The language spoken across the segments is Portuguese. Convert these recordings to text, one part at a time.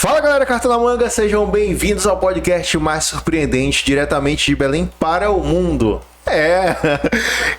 Fala galera, Carta na Manga, sejam bem-vindos ao podcast mais surpreendente, diretamente de Belém para o mundo.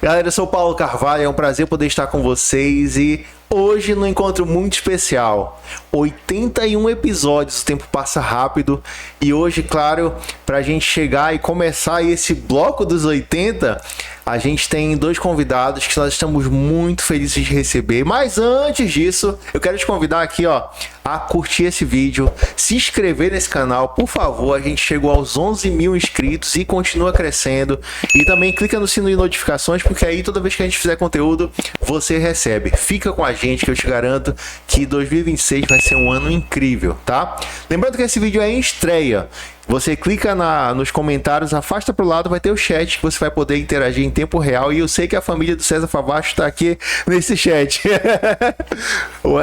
Galera, eu sou o Paulo Carvalho, é um prazer poder estar com vocês e hoje num encontro muito especial. 81 episódios, o tempo passa rápido e hoje, claro, pra gente chegar e começar esse bloco dos 80, a gente tem dois convidados que nós estamos muito felizes de receber. Mas antes disso, eu quero te convidar aqui, a curtir esse vídeo, se inscrever nesse canal, por favor. A gente chegou aos 11 mil inscritos e continua crescendo. E também clica no sino de notificações, porque aí toda vez que a gente fizer conteúdo, você recebe. Fica com a gente que eu te garanto que 2026 vai ser um ano incrível, tá? Lembrando que esse vídeo é em estreia. Você clica nos comentários, afasta pro lado, vai ter o chat que você vai poder interagir em tempo real. E eu sei que a família do César Favacho tá aqui nesse chat.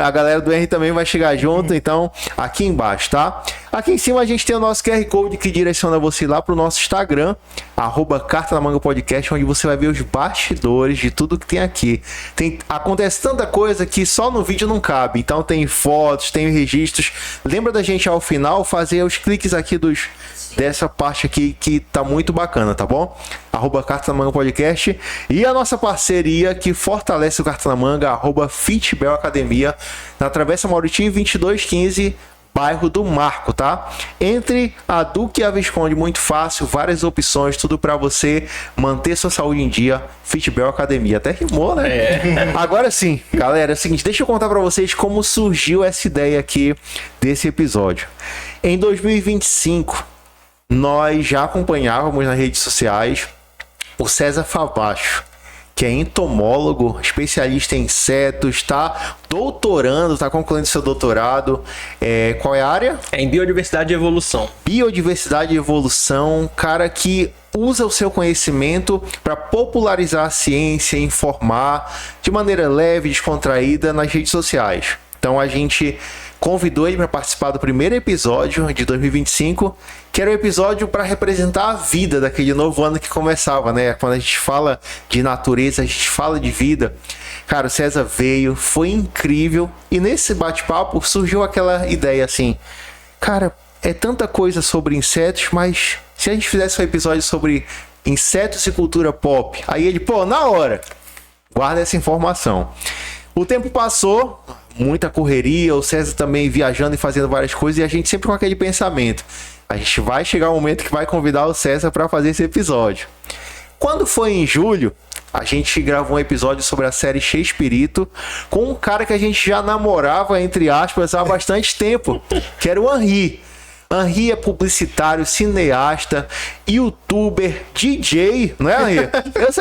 A galera do R também vai chegar junto, então aqui embaixo, tá? Aqui em cima a gente tem o nosso QR Code que direciona você lá pro nosso Instagram, @Carta na Manga Podcast, onde você vai ver os bastidores de tudo que tem aqui. Acontece tanta coisa que só no vídeo não cabe, então tem fotos, tem registros. Lembra da gente ao final fazer os cliques aqui dessa parte aqui que tá muito bacana, tá bom? @Carta na Manga Podcast. E a nossa parceria que fortalece o Carta na Manga, @Fitbel Academia, na Travessa Mauritinho 2215, bairro do Marco, tá? Entre a Duque e a Visconde, muito fácil, várias opções, tudo para você manter sua saúde em dia. Fitbel Academia, até rimou, né? Agora sim, galera, é o seguinte, deixa eu contar para vocês como surgiu essa ideia aqui desse episódio. Em 2025, nós já acompanhávamos nas redes sociais o César Favacho, que é entomólogo, especialista em insetos, está doutorando, está concluindo seu doutorado. Qual é a área? É em Biodiversidade e Evolução. Biodiversidade e Evolução, cara que usa o seu conhecimento para popularizar a ciência, informar de maneira leve, descontraída nas redes sociais. Então a gente convidou ele para participar do primeiro episódio de 2025, que era o episódio para representar a vida daquele novo ano que começava, né? Quando a gente fala de natureza, a gente fala de vida. Cara, o César veio, foi incrível, e nesse bate-papo surgiu aquela ideia assim, cara, é tanta coisa sobre insetos, mas se a gente fizesse um episódio sobre insetos e cultura pop, aí ele, na hora, guarda essa informação. O tempo passou, muita correria, o César também viajando e fazendo várias coisas, e a gente sempre com aquele pensamento, a gente vai chegar um momento que vai convidar o César para fazer esse episódio. Quando foi em julho, a gente gravou um episódio sobre a série Chespirito com um cara que a gente já namorava, entre aspas, há bastante tempo, que era o Henri. Henri é publicitário, cineasta, youtuber, DJ, não é, Henri?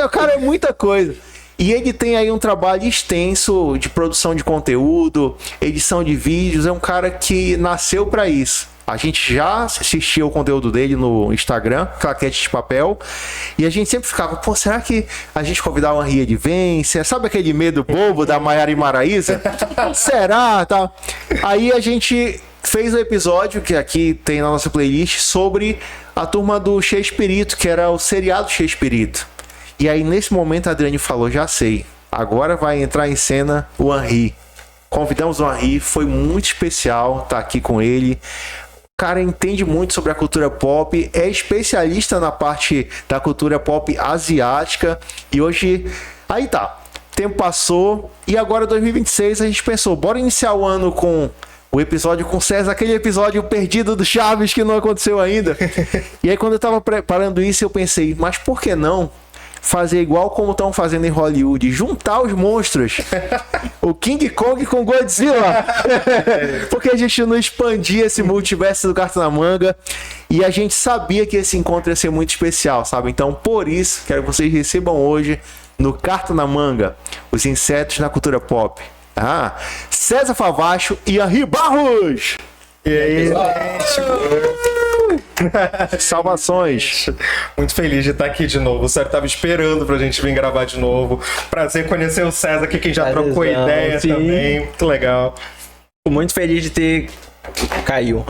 O cara é muita coisa. E ele tem aí um trabalho extenso de produção de conteúdo, edição de vídeos, é um cara que nasceu para isso. A gente já assistia o conteúdo dele no Instagram, Claquete de Papel, e a gente sempre ficava, será que a gente convidar o Henri ele vem? Sabe aquele medo bobo da Maiara e Maraísa? Será? Tá. Aí a gente fez um episódio, que aqui tem na nossa playlist, sobre a turma do Chespirito, que era o seriado Chespirito. E aí, nesse momento, a Adriane falou, já sei, agora vai entrar em cena o Henri. Convidamos o Henri, foi muito especial estar aqui com ele. O cara entende muito sobre a cultura pop, é especialista na parte da cultura pop asiática. E hoje, aí tá, tempo passou e agora 2026 a gente pensou, bora iniciar o ano com o episódio com o César, aquele episódio perdido do Chaves que não aconteceu ainda. E aí, quando eu tava preparando isso, eu pensei, mas por que não fazer igual como estão fazendo em Hollywood, juntar os monstros, o King Kong com Godzilla, porque a gente não expandia esse multiverso do Carta na Manga, e a gente sabia que esse encontro ia ser muito especial, sabe? Então, por isso, quero que vocês recebam hoje, no Carta na Manga, os insetos na cultura pop. César Favacho e Henri Barros! E aí, gente? Salvações. Muito feliz de estar aqui de novo. O Sérgio estava esperando pra gente vir gravar de novo. Prazer conhecer o César aqui, quem já trocou ideia também. Muito legal. Fico muito feliz de ter... Caiu.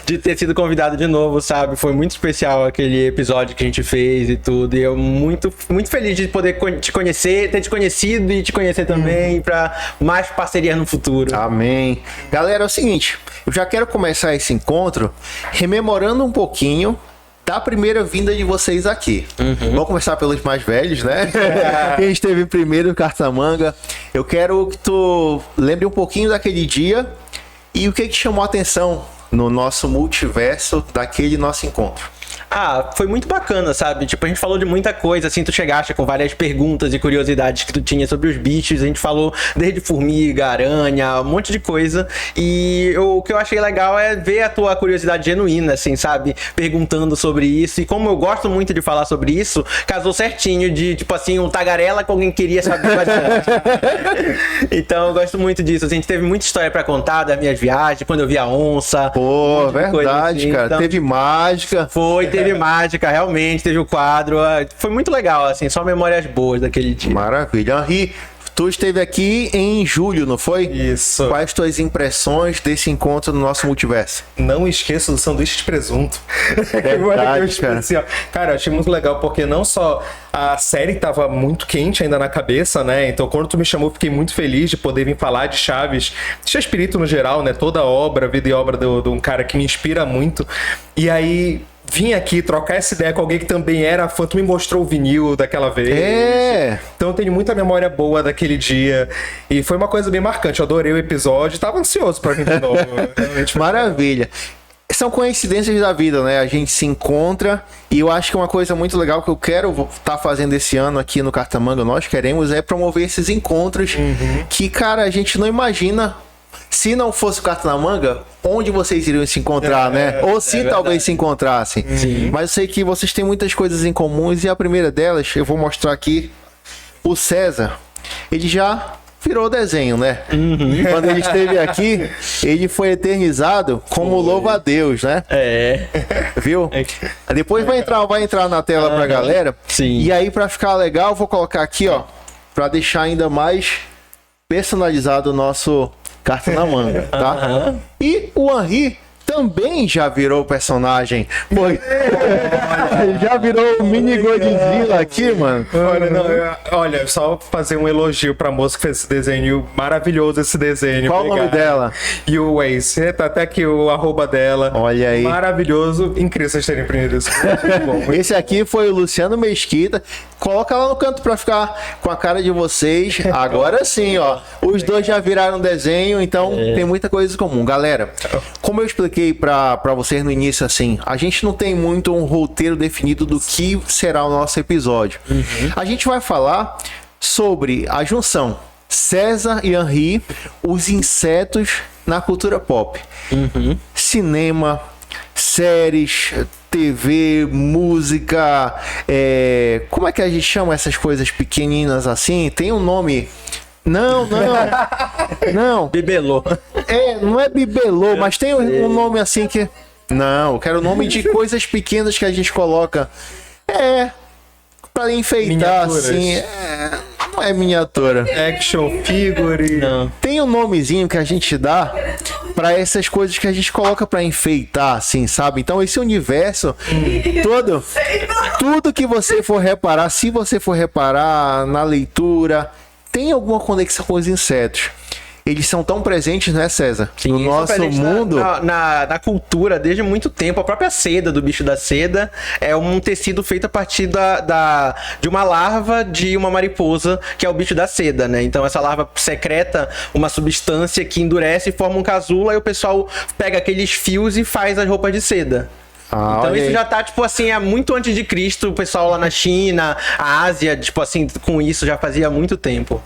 De ter sido convidado de novo, sabe? Foi muito especial aquele episódio que a gente fez e tudo. E eu muito feliz de poder te conhecer, ter te conhecido e te conhecer também, pra mais parcerias no futuro. Amém. Galera, é o seguinte, eu já quero começar esse encontro rememorando um pouquinho da primeira vinda de vocês aqui. Vamos começar pelos mais velhos, né? Quem esteve primeiro no Cartamanga. Eu quero que tu lembre um pouquinho daquele dia e o que te chamou a atenção no nosso multiverso daquele nosso encontro. Ah, foi muito bacana, sabe? Tipo, a gente falou de muita coisa, assim, tu chegaste com várias perguntas e curiosidades que tu tinha sobre os bichos, a gente falou desde formiga, aranha, um monte de coisa, e o que eu achei legal é ver a tua curiosidade genuína, assim, sabe? Perguntando sobre isso, e como eu gosto muito de falar sobre isso, casou certinho de, tipo assim, um tagarela que alguém queria saber bastante. Então, eu gosto muito disso, assim, a gente teve muita história pra contar das minhas viagens, quando eu vi a onça. Pô, verdade, assim, cara, então, teve mágica. Teve mágica, realmente, teve o quadro. Foi muito legal, assim, só memórias boas daquele dia. Maravilha. Henri, tu esteve aqui em julho, não foi? Isso. Quais tuas impressões desse encontro no nosso multiverso? Não esqueça do sanduíche de presunto. Verdade, cara. Cara, eu achei muito legal porque não só a série tava muito quente ainda na cabeça, né? Então, quando tu me chamou, eu fiquei muito feliz de poder vir falar de Chaves, de Espírito no geral, né? Toda a obra, a vida e obra de um cara que me inspira muito. E aí... vim aqui trocar essa ideia com alguém que também era fã, tu me mostrou o vinil daquela vez. Então eu tenho muita memória boa daquele dia. E foi uma coisa bem marcante. Eu adorei o episódio. Tava ansioso pra vir de novo. Maravilha. São coincidências da vida, né? A gente se encontra e eu acho que uma coisa muito legal que eu quero estar fazendo esse ano aqui no Cartamanga, nós queremos é promover esses encontros que, cara, a gente não imagina. Se não fosse o Cartamanga, onde vocês iriam se encontrar, né? Ou se talvez se encontrassem. Mas eu sei que vocês têm muitas coisas em comuns e a primeira delas, eu vou mostrar aqui. O César, ele já virou desenho, né? Quando ele esteve aqui, ele foi eternizado como louva a Deus, né? Viu? Depois vai entrar na tela pra galera. Sim. E aí, pra ficar legal, eu vou colocar aqui, ó, pra deixar ainda mais personalizado o nosso Cartamanga, tá? E o Henri também já virou personagem. Pô, já virou o mini Godzilla aqui, mano. Olha, só fazer um elogio pra moça que fez esse desenho. Maravilhoso esse desenho. Qual o nome dela? E o Waze. Tá até aqui o arroba dela. Olha aí. Maravilhoso. Incrível vocês terem aprendido isso. Bom, esse aqui foi o Luciano Mesquita. Coloca lá no canto pra ficar com a cara de vocês. Agora sim, ó. Os dois já viraram desenho, então tem muita coisa em comum. Galera, como eu expliquei pra vocês no início, assim, a gente não tem muito um roteiro definido do que será o nosso episódio. A gente vai falar sobre a junção César e Henri, os insetos na cultura pop. Cinema, séries, TV, música, como é que a gente chama essas coisas pequeninas assim? Tem um nome... Não. Bibelô. Não é bibelô, mas tem um nome assim que... Não, eu quero o nome de coisas pequenas que a gente coloca. Pra enfeitar, miniaturas. assim. Não é miniatura. Action figure. Não. Tem um nomezinho que a gente dá pra essas coisas que a gente coloca pra enfeitar, assim, sabe? Então esse universo todo, tudo que você for reparar, se você for reparar na leitura, tem alguma conexão com os insetos. Eles são tão presentes, né, César? Sim, no nosso mundo. Na cultura, desde muito tempo. A própria seda do bicho da seda é um tecido feito a partir de uma larva de uma mariposa, que é o bicho da seda, né? Então essa larva secreta uma substância que endurece e forma um casulo, e o pessoal pega aqueles fios e faz as roupas de seda. Então isso já tá, tipo assim, muito antes de Cristo, o pessoal lá na China, a Ásia, tipo assim, com isso já fazia muito tempo.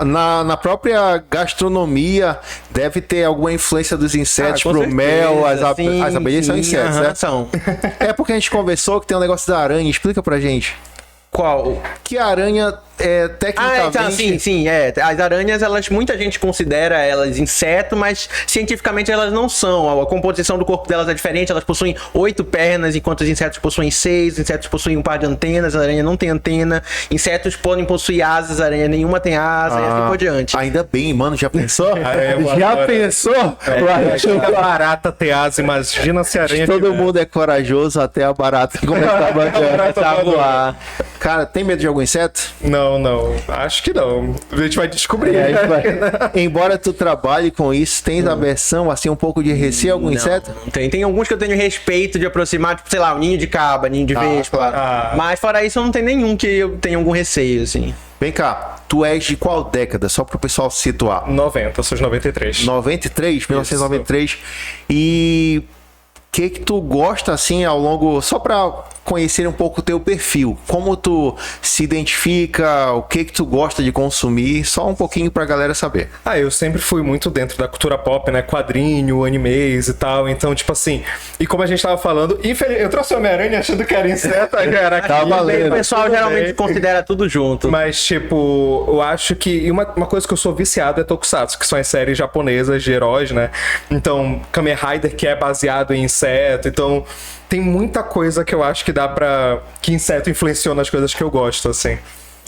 Na própria gastronomia deve ter alguma influência dos insetos pro certeza, mel, as abelhas são insetos, né? São. É porque a gente conversou que tem um negócio da aranha, explica pra gente. Qual? Que a aranha tecnicamente... então, sim. As aranhas, muita gente considera elas inseto, mas cientificamente elas não são. A composição do corpo delas é diferente, elas possuem 8 pernas, enquanto os insetos possuem 6, os insetos possuem um par de antenas, a aranha não tem antena, insetos podem possuir asas, a aranha nenhuma tem asa, e assim por diante. Ainda bem, mano, já pensou? Pensou? É barata ter asa, imagina se a aranha... Todo mundo é corajoso até a barata começar a voar. Cara, tem medo de algum inseto? Não. Acho que não. A gente vai descobrir. Embora tu trabalhe com isso, tens aversão, assim, um pouco de receio a algum inseto? Não tem. Tem alguns que eu tenho respeito de aproximar, tipo, sei lá, o ninho de caba, ninho de vespa. Mas fora isso, não tem nenhum que eu tenha algum receio, assim. Vem cá, tu és de qual década? Só pro pessoal se situar. 90, sou de 93. 93? 1993. E... o que tu gosta, assim, ao longo... Só pra conhecer um pouco o teu perfil. Como tu se identifica, o que tu gosta de consumir. Só um pouquinho pra galera saber. Eu sempre fui muito dentro da cultura pop, né? Quadrinho, animes e tal. Então, tipo assim... E como a gente tava falando... eu trouxe o Homem-Aranha achando que era inseto. Tá valendo. O pessoal geralmente considera tudo junto. Mas, tipo... Eu acho que... Uma coisa que eu sou viciado é Tokusatsu, que são as séries japonesas de heróis, né? Então, Kamen Rider, que é baseado em inseto. Então... Tem muita coisa que eu acho que dá pra... Que inseto influenciou nas coisas que eu gosto, assim.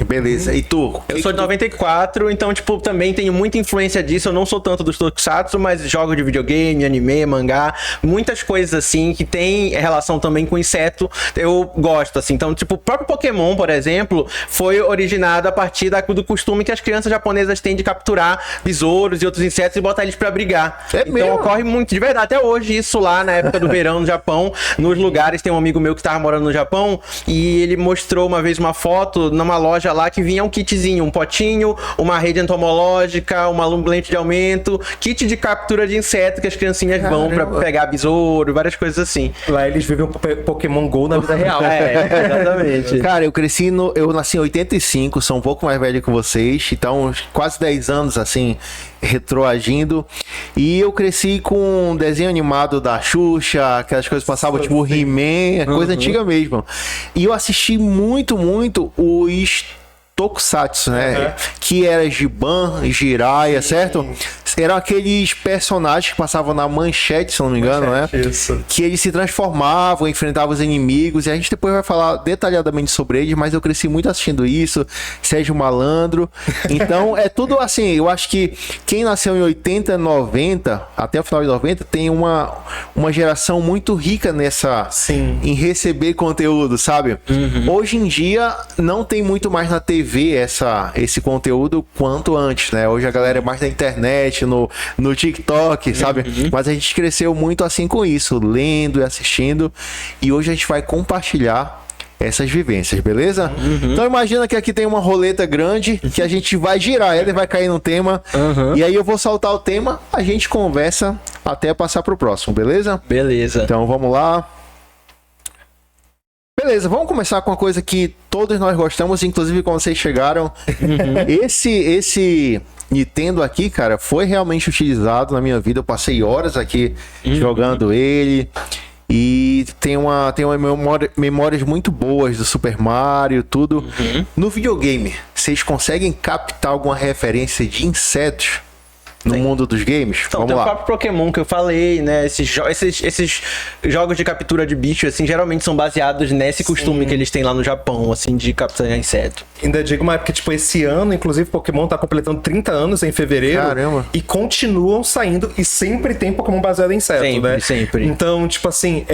Beleza. E tu? Eu sou de 94, então, tipo, também tenho muita influência disso. Eu não sou tanto dos Tokusatsu, mas jogo de videogame, anime, mangá, muitas coisas assim que tem relação também com inseto, eu gosto, assim. Então, tipo, o próprio Pokémon, por exemplo, foi originado a partir do costume que as crianças japonesas têm de capturar besouros e outros insetos e botar eles pra brigar. Então mesmo? Ocorre muito, de verdade, até hoje, isso lá na época do verão no Japão, nos lugares. Tem um amigo meu que tava morando no Japão e ele mostrou uma vez uma foto numa loja lá que vinha um kitzinho, um potinho, uma rede entomológica, uma lente de aumento, kit de captura de inseto que as criancinhas vão pra pegar besouro, várias coisas assim. Lá eles vivem o Pokémon GO na vida real. Exatamente. Cara, eu nasci em 85, sou um pouco mais velho que vocês, então quase 10 anos, assim, retroagindo. E eu cresci com um desenho animado da Xuxa, aquelas coisas que passavam, tipo He-Man, coisa antiga mesmo. E eu assisti muito os Tokusatsu, né? Que era Giban, Jiraiya, certo? Eram aqueles personagens que passavam na manchete, se não me engano, né? Isso. Que eles se transformavam, enfrentavam os inimigos, e a gente depois vai falar detalhadamente sobre eles, mas eu cresci muito assistindo isso, Sérgio Malandro. Então, é tudo assim, eu acho que quem nasceu em 80, 90, até o final de 90, tem uma geração muito rica nessa... Sim. Em receber conteúdo, sabe? Hoje em dia, não tem muito mais na TV esse conteúdo quanto antes, né? Hoje a galera é mais na internet, no TikTok, sabe? Mas a gente cresceu muito assim com isso, lendo e assistindo. E hoje a gente vai compartilhar essas vivências, beleza? Então imagina que aqui tem uma roleta grande que a gente vai girar ela e vai cair no tema. E aí eu vou soltar o tema, a gente conversa até passar pro próximo, beleza? Beleza. Então vamos lá. Beleza, vamos começar com uma coisa que todos nós gostamos, inclusive quando vocês chegaram. Esse Nintendo aqui, cara, foi realmente utilizado na minha vida. Eu passei horas aqui jogando ele. E tem memórias muito boas do Super Mario, tudo. No videogame, vocês conseguem captar alguma referência de insetos no mundo dos games? Então, Vamos tem lá. o próprio Pokémon que eu falei, né? Esses jogos de captura de bicho, assim, geralmente são baseados nesse costume que eles têm lá no Japão, assim, de capturar inseto. Ainda digo mais, porque, tipo, esse ano, inclusive, Pokémon tá completando 30 anos em fevereiro. Caramba. E continuam saindo, e sempre tem Pokémon baseado em inseto, Sempre, né? sempre. Então, tipo assim,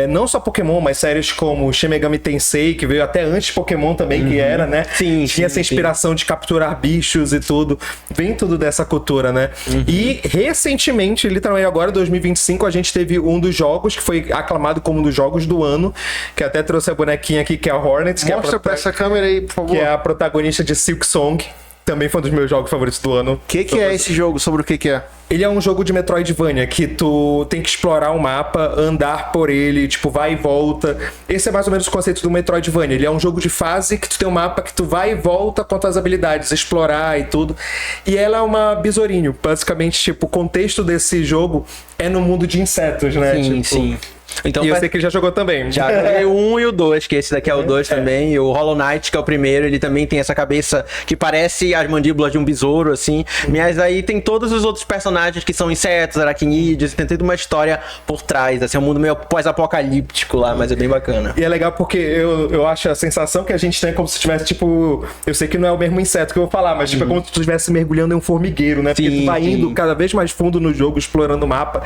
não só Pokémon, mas séries como Shin Megami Tensei, que veio até antes de Pokémon também, que era, né? Sim, tinha essa inspiração de capturar bichos e tudo. Vem tudo dessa cultura, né? E recentemente, literalmente agora, 2025, a gente teve um dos jogos que foi aclamado como um dos jogos do ano, que até trouxe a bonequinha aqui, que é a Hornets. Mostra pra essa câmera aí, por favor. Que é a protagonista de Silk Song. Também foi um dos meus jogos favoritos do ano. O que é esse jogo? Sobre o que é? Ele é um jogo de Metroidvania, que tu tem que explorar o mapa, andar por ele, tipo, vai e volta. Esse é mais ou menos o conceito do Metroidvania. Ele é um jogo de fase que tu tem um mapa que tu vai e volta com as tuas habilidades, explorar e tudo. E ela é uma besourinho. Basicamente, tipo, o contexto desse jogo é no mundo de insetos, né? Sim, tipo, sim. Então, E eu sei que ele já jogou também. já joguei o 1 e o 2, que esse daqui é o 2 também. E o Hollow Knight, que é o primeiro, ele também tem essa cabeça que parece as mandíbulas de um besouro, assim. Mas aí tem todos os outros personagens que são insetos, aracnídeos, e tem toda uma história por trás. Assim, é um mundo meio pós-apocalíptico lá, mas é bem bacana. E é legal porque eu acho a sensação que a gente tem como se tivesse, tipo... Eu sei que não é o mesmo inseto que eu vou falar, mas tipo, é como se tu estivesse mergulhando em um formigueiro, né? Porque tu vai indo cada vez mais fundo no jogo, explorando o mapa.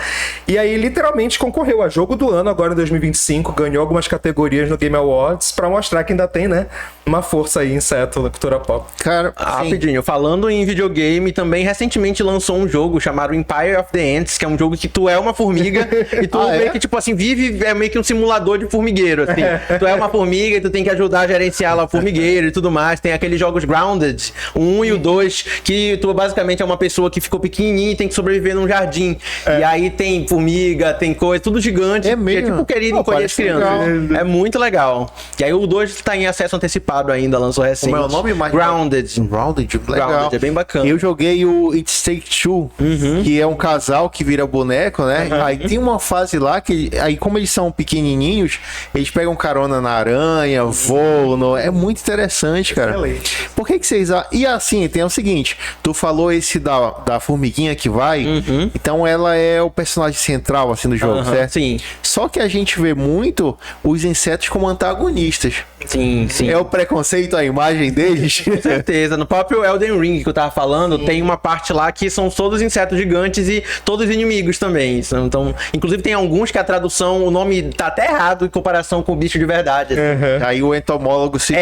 E aí, literalmente, concorreu a jogo do ano agora em 2025, ganhou algumas categorias no Game Awards pra mostrar que ainda tem, né? Uma força aí, inseto da cultura pop. Cara, Rapidinho, falando em videogame, também recentemente lançou um jogo chamado Empire of the Ants, que é um jogo que tu é uma formiga e tu meio que, tipo assim, vive, é meio que um simulador de formigueiro, assim. Tu é uma formiga e tu tem que ajudar a gerenciar lá o formigueiro e tudo mais. Tem aqueles jogos Grounded, o 1 e o 2, que tu basicamente é uma pessoa que ficou pequenininha e tem que sobreviver num jardim. E aí tem formiga, tem coisa, tudo gigante. É mesmo? Que é tipo querido encolher as crianças. É muito legal. E aí o 2 tá em acesso antecipado ainda, lançou recente. Como é o nome mais? Grounded. Grounded, legal. Grounded, é bem bacana. Eu joguei o It Takes Two, que é um casal que vira boneco, né? Aí tem uma fase lá que, aí como eles são pequenininhos, eles pegam carona na aranha, voam. É muito interessante, cara. Excelente. Por que vocês... E assim, tem o seguinte, tu falou esse da formiguinha que vai, então ela é o personagem central, assim, do jogo, certo? Sim. Só que a gente vê muito os insetos como antagonistas. Sim, sim. É o preconceito, a imagem deles? Com certeza. No próprio Elden Ring que eu tava falando, tem uma parte lá que são todos insetos gigantes e todos inimigos também. Então, inclusive tem alguns que a tradução, o nome tá até errado em comparação com o bicho de verdade. Assim. Aí o entomólogo se... Eu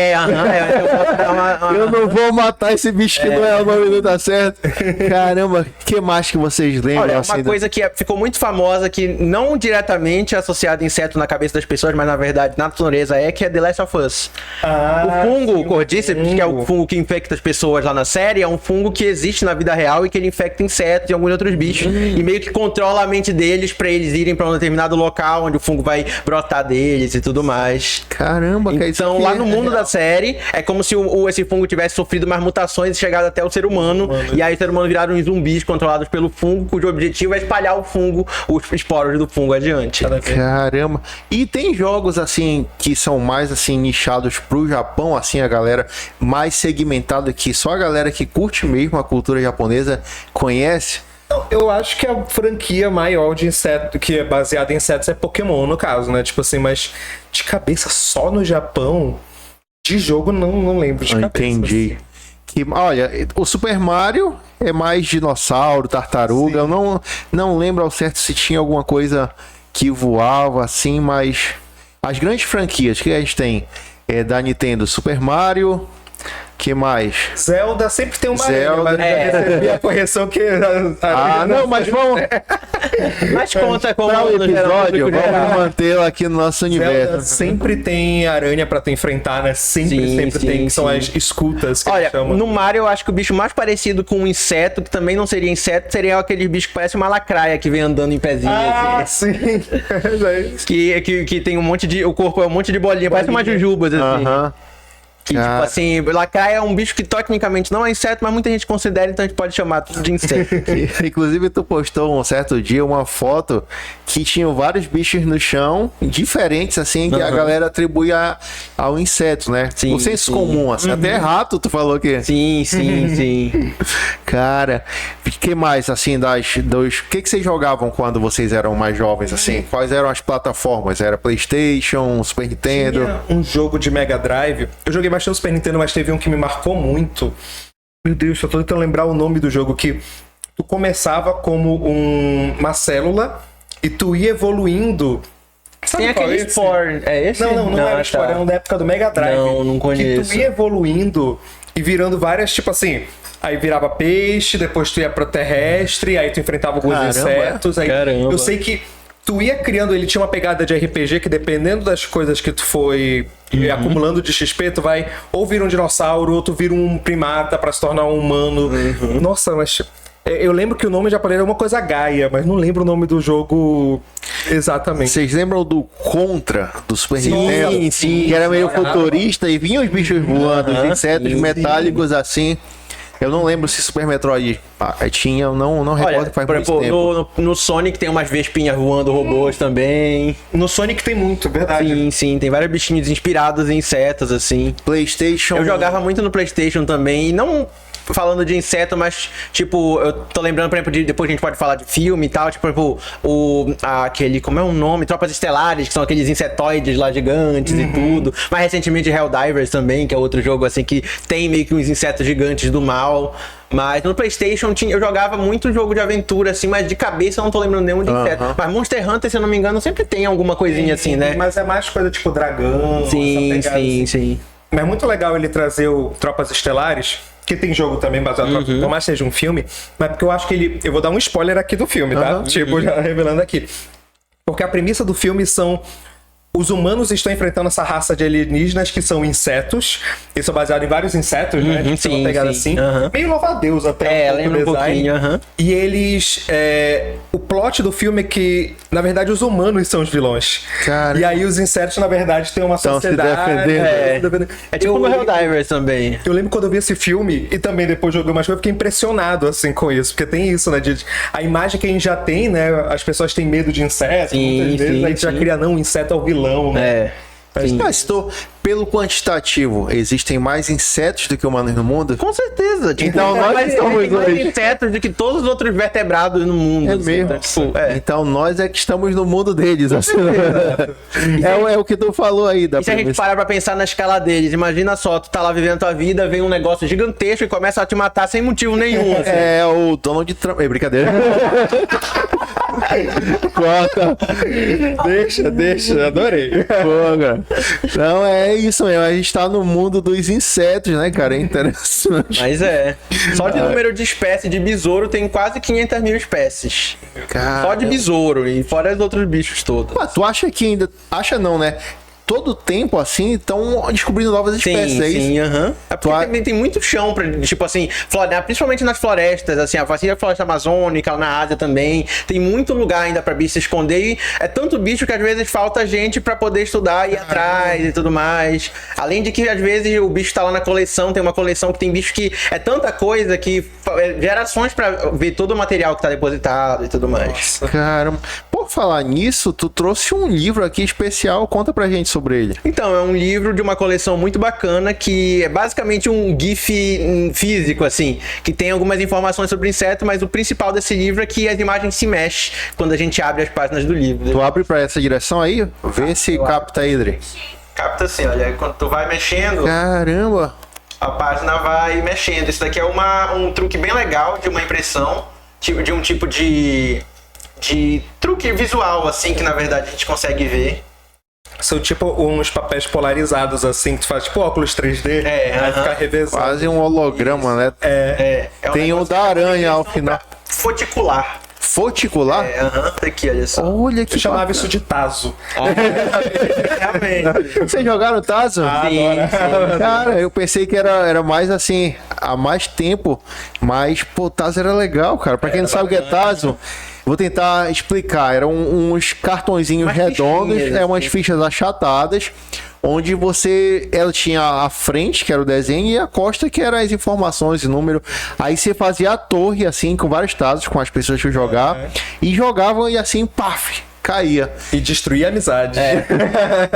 posso dar uma... Eu não vou matar esse bicho que não é o nome, não tá certo. Caramba, o que mais que vocês lembram? Olha, assim, uma coisa que ficou muito famosa, que não diretamente associada a inseto na cabeça das pessoas, mas na verdade na natureza que é The Last of Us. O fungo, o Cordyceps, que é o fungo que infecta as pessoas lá na série, é um fungo que existe na vida real e que ele infecta insetos e alguns outros bichos e meio que controla a mente deles pra eles irem pra um determinado local onde o fungo vai brotar deles e tudo mais. Caramba, cara, isso Então, aqui lá no mundo da série, é como se esse fungo tivesse sofrido mais mutações e chegado até o ser humano. E aí o ser humano viraram uns zumbis controlados pelo fungo, cujo objetivo é espalhar o fungo, os esporos do fungo adiante. Caramba. E tem jogos assim que são mais assim nichados pro Japão, assim, a galera mais segmentada, que só a galera que curte mesmo a cultura japonesa conhece. Eu acho que a franquia maior de inseto, que é baseada em insetos, é Pokémon, no caso, né? Tipo assim, mas de cabeça só no Japão, de jogo não lembro de cabeça. Entendi. Assim. Que, olha, o Super Mario é mais dinossauro, tartaruga. Eu não lembro ao certo se tinha alguma coisa que voava assim, mas as grandes franquias que a gente tem é da Nintendo, Super Mario, que mais? Zelda sempre tem uma Zelda, aranha, mas já recebi a correção que... Não, mas vamos... Mas conta como Para o no geral, episódio, público geral. vamos mantê-la aqui no nosso Zelda universo. sempre tem aranha pra tu enfrentar, né? Sempre tem, que são as escutas que Olha, eles chamam. no Mario eu acho que o bicho mais parecido com um inseto, que também não seria inseto, seria aquele bicho que parece uma lacraia que vem andando em pezinho. Assim. Sim. Que tem um monte de... O corpo é um monte de bolinha, parece uma jujubas, assim. Aham. Que, tipo assim, lacraia é um bicho que tecnicamente não é inseto, mas muita gente considera, então a gente pode chamar tudo de inseto. Inclusive, tu postou um certo dia uma foto que tinham vários bichos no chão, diferentes, assim, que a galera atribui ao inseto, né? Sim, o senso sim. comum, assim. Até rato, tu falou que... Sim. Cara, o que mais, assim, o que vocês jogavam quando vocês eram mais jovens, assim? Quais eram as plataformas? Era PlayStation, Super Nintendo? Tinha um jogo de Mega Drive. Eu joguei bastante no Super Nintendo, mas teve um que me marcou muito. Meu Deus, só tô tentando lembrar o nome do jogo, que tu começava como uma célula e tu ia evoluindo. Sabe Tem qual aquele é esse? Spore. É esse? Não era Spore, era da época do Mega Drive. Não conheço. Que tu ia evoluindo e virando várias, tipo assim... Aí virava peixe, depois tu ia pro terrestre, aí tu enfrentava alguns insetos. Aí Caramba. eu sei que tu ia criando, ele tinha uma pegada de RPG que dependendo das coisas que tu foi acumulando de XP, tu vai ou vira um dinossauro, ou tu vira um primata pra se tornar um humano. Nossa, mas... Eu lembro que o nome japonês é uma coisa Gaia, mas não lembro o nome do jogo exatamente. Vocês lembram do Contra, do Super Sim, Nintendo? sim. Que era meio futurista e vinham os bichos voando, os insetos metálicos assim. Eu não lembro se Super Metroid tinha, eu não recordo Olha, que faz por muito exemplo, tempo. no Sonic tem umas vespinhas voando robôs também. No Sonic tem muito, verdade. Sim, sim, tem vários bichinhos inspirados em insetos, assim. PlayStation. Eu jogava muito no PlayStation também, e não falando de inseto, mas, tipo, eu tô lembrando, por exemplo, depois a gente pode falar de filme e tal, tipo, aquele, como é o nome? Tropas Estelares, que são aqueles insetoides lá gigantes e tudo. Mais recentemente Helldivers também, que é outro jogo, assim, que tem meio que uns insetos gigantes do mal. Mas no PlayStation eu jogava muito jogo de aventura, assim, mas de cabeça eu não tô lembrando nenhum de inseto. Mas Monster Hunter, se eu não me engano, sempre tem alguma coisinha assim, né? Mas é mais coisa tipo dragão. Sim, essa pegada, sim, assim. sim. Mas é muito legal ele trazer o Tropas Estelares, que tem jogo também baseado no por mais seja um filme, mas porque eu acho que ele... Eu vou dar um spoiler aqui do filme, tá? Tipo, já revelando aqui. Porque a premissa do filme são... Os humanos estão enfrentando essa raça de alienígenas que são insetos. Eles são baseados em vários insetos, né? Que são uma pegada assim. Meio louva-a-Deus até. Lembra um pouquinho. E eles... O plot do filme é que, na verdade, os humanos são os vilões. Cara. E aí os insetos, na verdade, têm uma Estão se sociedade... defendendo. É tipo no Helldivers também. Eu lembro quando eu vi esse filme e também depois joguei mais coisas, eu fiquei impressionado, assim, com isso. Porque tem isso, né? A imagem que a gente já tem, né? As pessoas têm medo de insetos. Muitas vezes a gente já cria, não, o inseto é o vilão, né? Mas pelo quantitativo, existem mais insetos do que humanos no mundo? Com certeza. Tipo, Então nós estamos tem mais hoje. insetos do que todos os outros vertebrados no mundo. É assim, mesmo. então, tipo, Então nós é que estamos no mundo deles. Assim, é o que tu falou aí da E se a gente premissa. parar pra pensar na escala deles, imagina só, tu tá lá vivendo a tua vida, vem um negócio gigantesco e começa a te matar sem motivo nenhum. Assim. É o Donald Trump. É brincadeira. Corta. Deixa, adorei. Pô, cara. Não, é isso mesmo. A gente tá no mundo dos insetos, né, cara? É interessante. Mas só de número de espécies de besouro tem quase 500 mil espécies. Cara. Só de besouro, e fora os outros bichos todos. Mas tu acha que ainda... Acha não, né? Todo tempo, assim, estão descobrindo novas espécies, é isso? Sim, É porque tem muito chão pra, tipo assim, principalmente nas florestas, assim, a floresta amazônica, lá na Ásia também, tem muito lugar ainda pra bicho se esconder e é tanto bicho que às vezes falta gente pra poder estudar e ir atrás e tudo mais. Além de que às vezes o bicho tá lá na coleção, tem uma coleção que tem bicho que é tanta coisa que gerações pra ver todo o material que tá depositado e tudo mais. Caramba. Por falar nisso, tu trouxe um livro aqui especial, conta pra gente sobre ele. Então, é um livro de uma coleção muito bacana que é basicamente um GIF físico, assim, que tem algumas informações sobre o inseto, mas o principal desse livro é que as imagens se mexem quando a gente abre as páginas do livro. Tu abre pra essa direção aí? Vê se capta aí, Dre. Capta assim, olha, quando tu vai mexendo, Caramba. a página vai mexendo. Isso daqui é um truque bem legal de uma impressão, de um tipo de truque visual, assim, que na verdade a gente consegue ver. São tipo uns papéis polarizados, assim, que tu faz tipo óculos 3D, aí fica revezado. Quase um holograma, né? É um Tem o negócio da aranha ao que final. foticular. Foticular? Tá aqui, olha só. Olha que Eu chamava bacana. isso de taso. Realmente. Vocês jogaram Tazo? Sim. Cara, eu pensei que era mais assim, há mais tempo, mas, pô, Tazo era legal, cara. Pra quem não sabe o que é Tazo, vou tentar explicar. Eram uns cartõezinhos Umas redondos, fichinhas, umas assim. fichas achatadas, onde ela tinha a frente, que era o desenho, e a costa, que eram as informações e número. Aí você fazia a torre, assim, com vários Tazos, com as pessoas que jogar, e jogavam e assim, paf, caía. E destruir a amizade.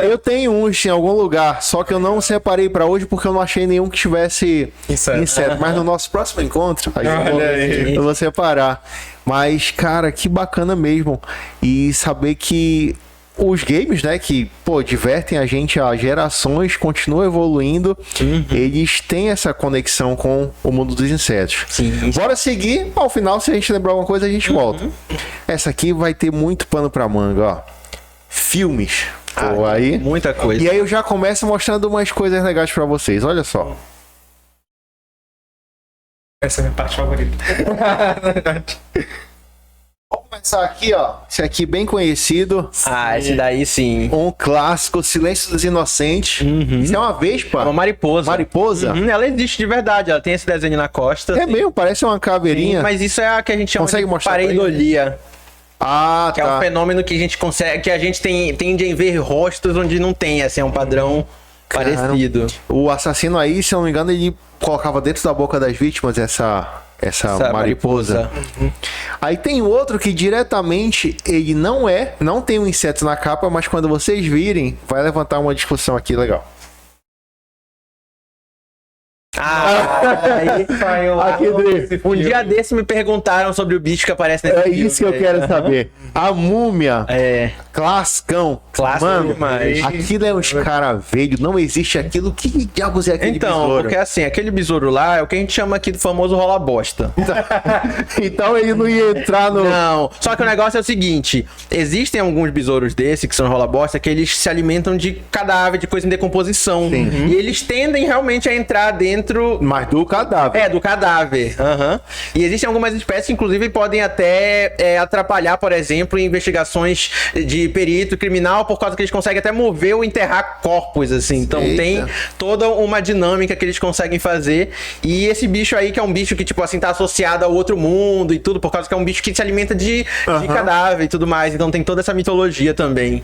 Eu tenho uns em algum lugar, só que eu não separei pra hoje porque eu não achei nenhum que tivesse Inseto. Mas no nosso próximo encontro, aí Olha aí. eu vou separar. Mas, cara, que bacana mesmo. E saber que os games, né, que, pô, divertem a gente há gerações, continuam evoluindo, eles têm essa conexão com o mundo dos insetos. Sim. Bora seguir, ao final, se a gente lembrar alguma coisa, a gente volta. Essa aqui vai ter muito pano pra manga, ó. Filmes. Pô, aí... Muita coisa. E aí eu já começo mostrando umas coisas legais pra vocês, olha só. Essa é a minha parte favorita. Vamos começar aqui, ó. Esse aqui bem conhecido. Esse daí sim. Um clássico, Silêncio dos Inocentes. Isso é uma vespa. Uma mariposa. Mariposa? Ela existe de verdade, ela tem esse desenho na costa. É mesmo, parece uma caveirinha. Mas isso é a que a gente chama Consegue de mostrar pra pareidolia. Ah, Que é um tá. fenômeno que a gente consegue, que a gente tende a ver rostos onde não tem, assim, é um padrão Parecido. O assassino aí, se eu não me engano, ele colocava dentro da boca das vítimas essa mariposa. Aí tem outro que diretamente ele não tem um inseto na capa, mas quando vocês virem, vai levantar uma discussão aqui legal. Um dia desse me perguntaram sobre o bicho que aparece nesse filme. É isso que eu quero saber. A múmia. Classicão. Clássico mano, demais. Aquilo é uns cara velho. Não existe aquilo. Que diabos é aquele besouro? Porque assim, aquele besouro lá é o que a gente chama aqui do famoso rola bosta. Então ele não ia entrar no... Não, só que o negócio é o seguinte, existem alguns besouros desse, que são rola bosta, que eles se alimentam de cadáver, de coisa em decomposição. E eles tendem realmente a entrar dentro... Mas do cadáver. Do cadáver. E existem algumas espécies que, inclusive, podem até atrapalhar, por exemplo, em investigações de perito criminal, por causa que eles conseguem até mover ou enterrar corpos, assim. Então tem toda uma dinâmica que eles conseguem fazer. E esse bicho aí, que é um bicho que, tipo assim, tá associado a outro mundo e tudo, por causa que é um bicho que se alimenta de cadáver e tudo mais. Então tem toda essa mitologia também.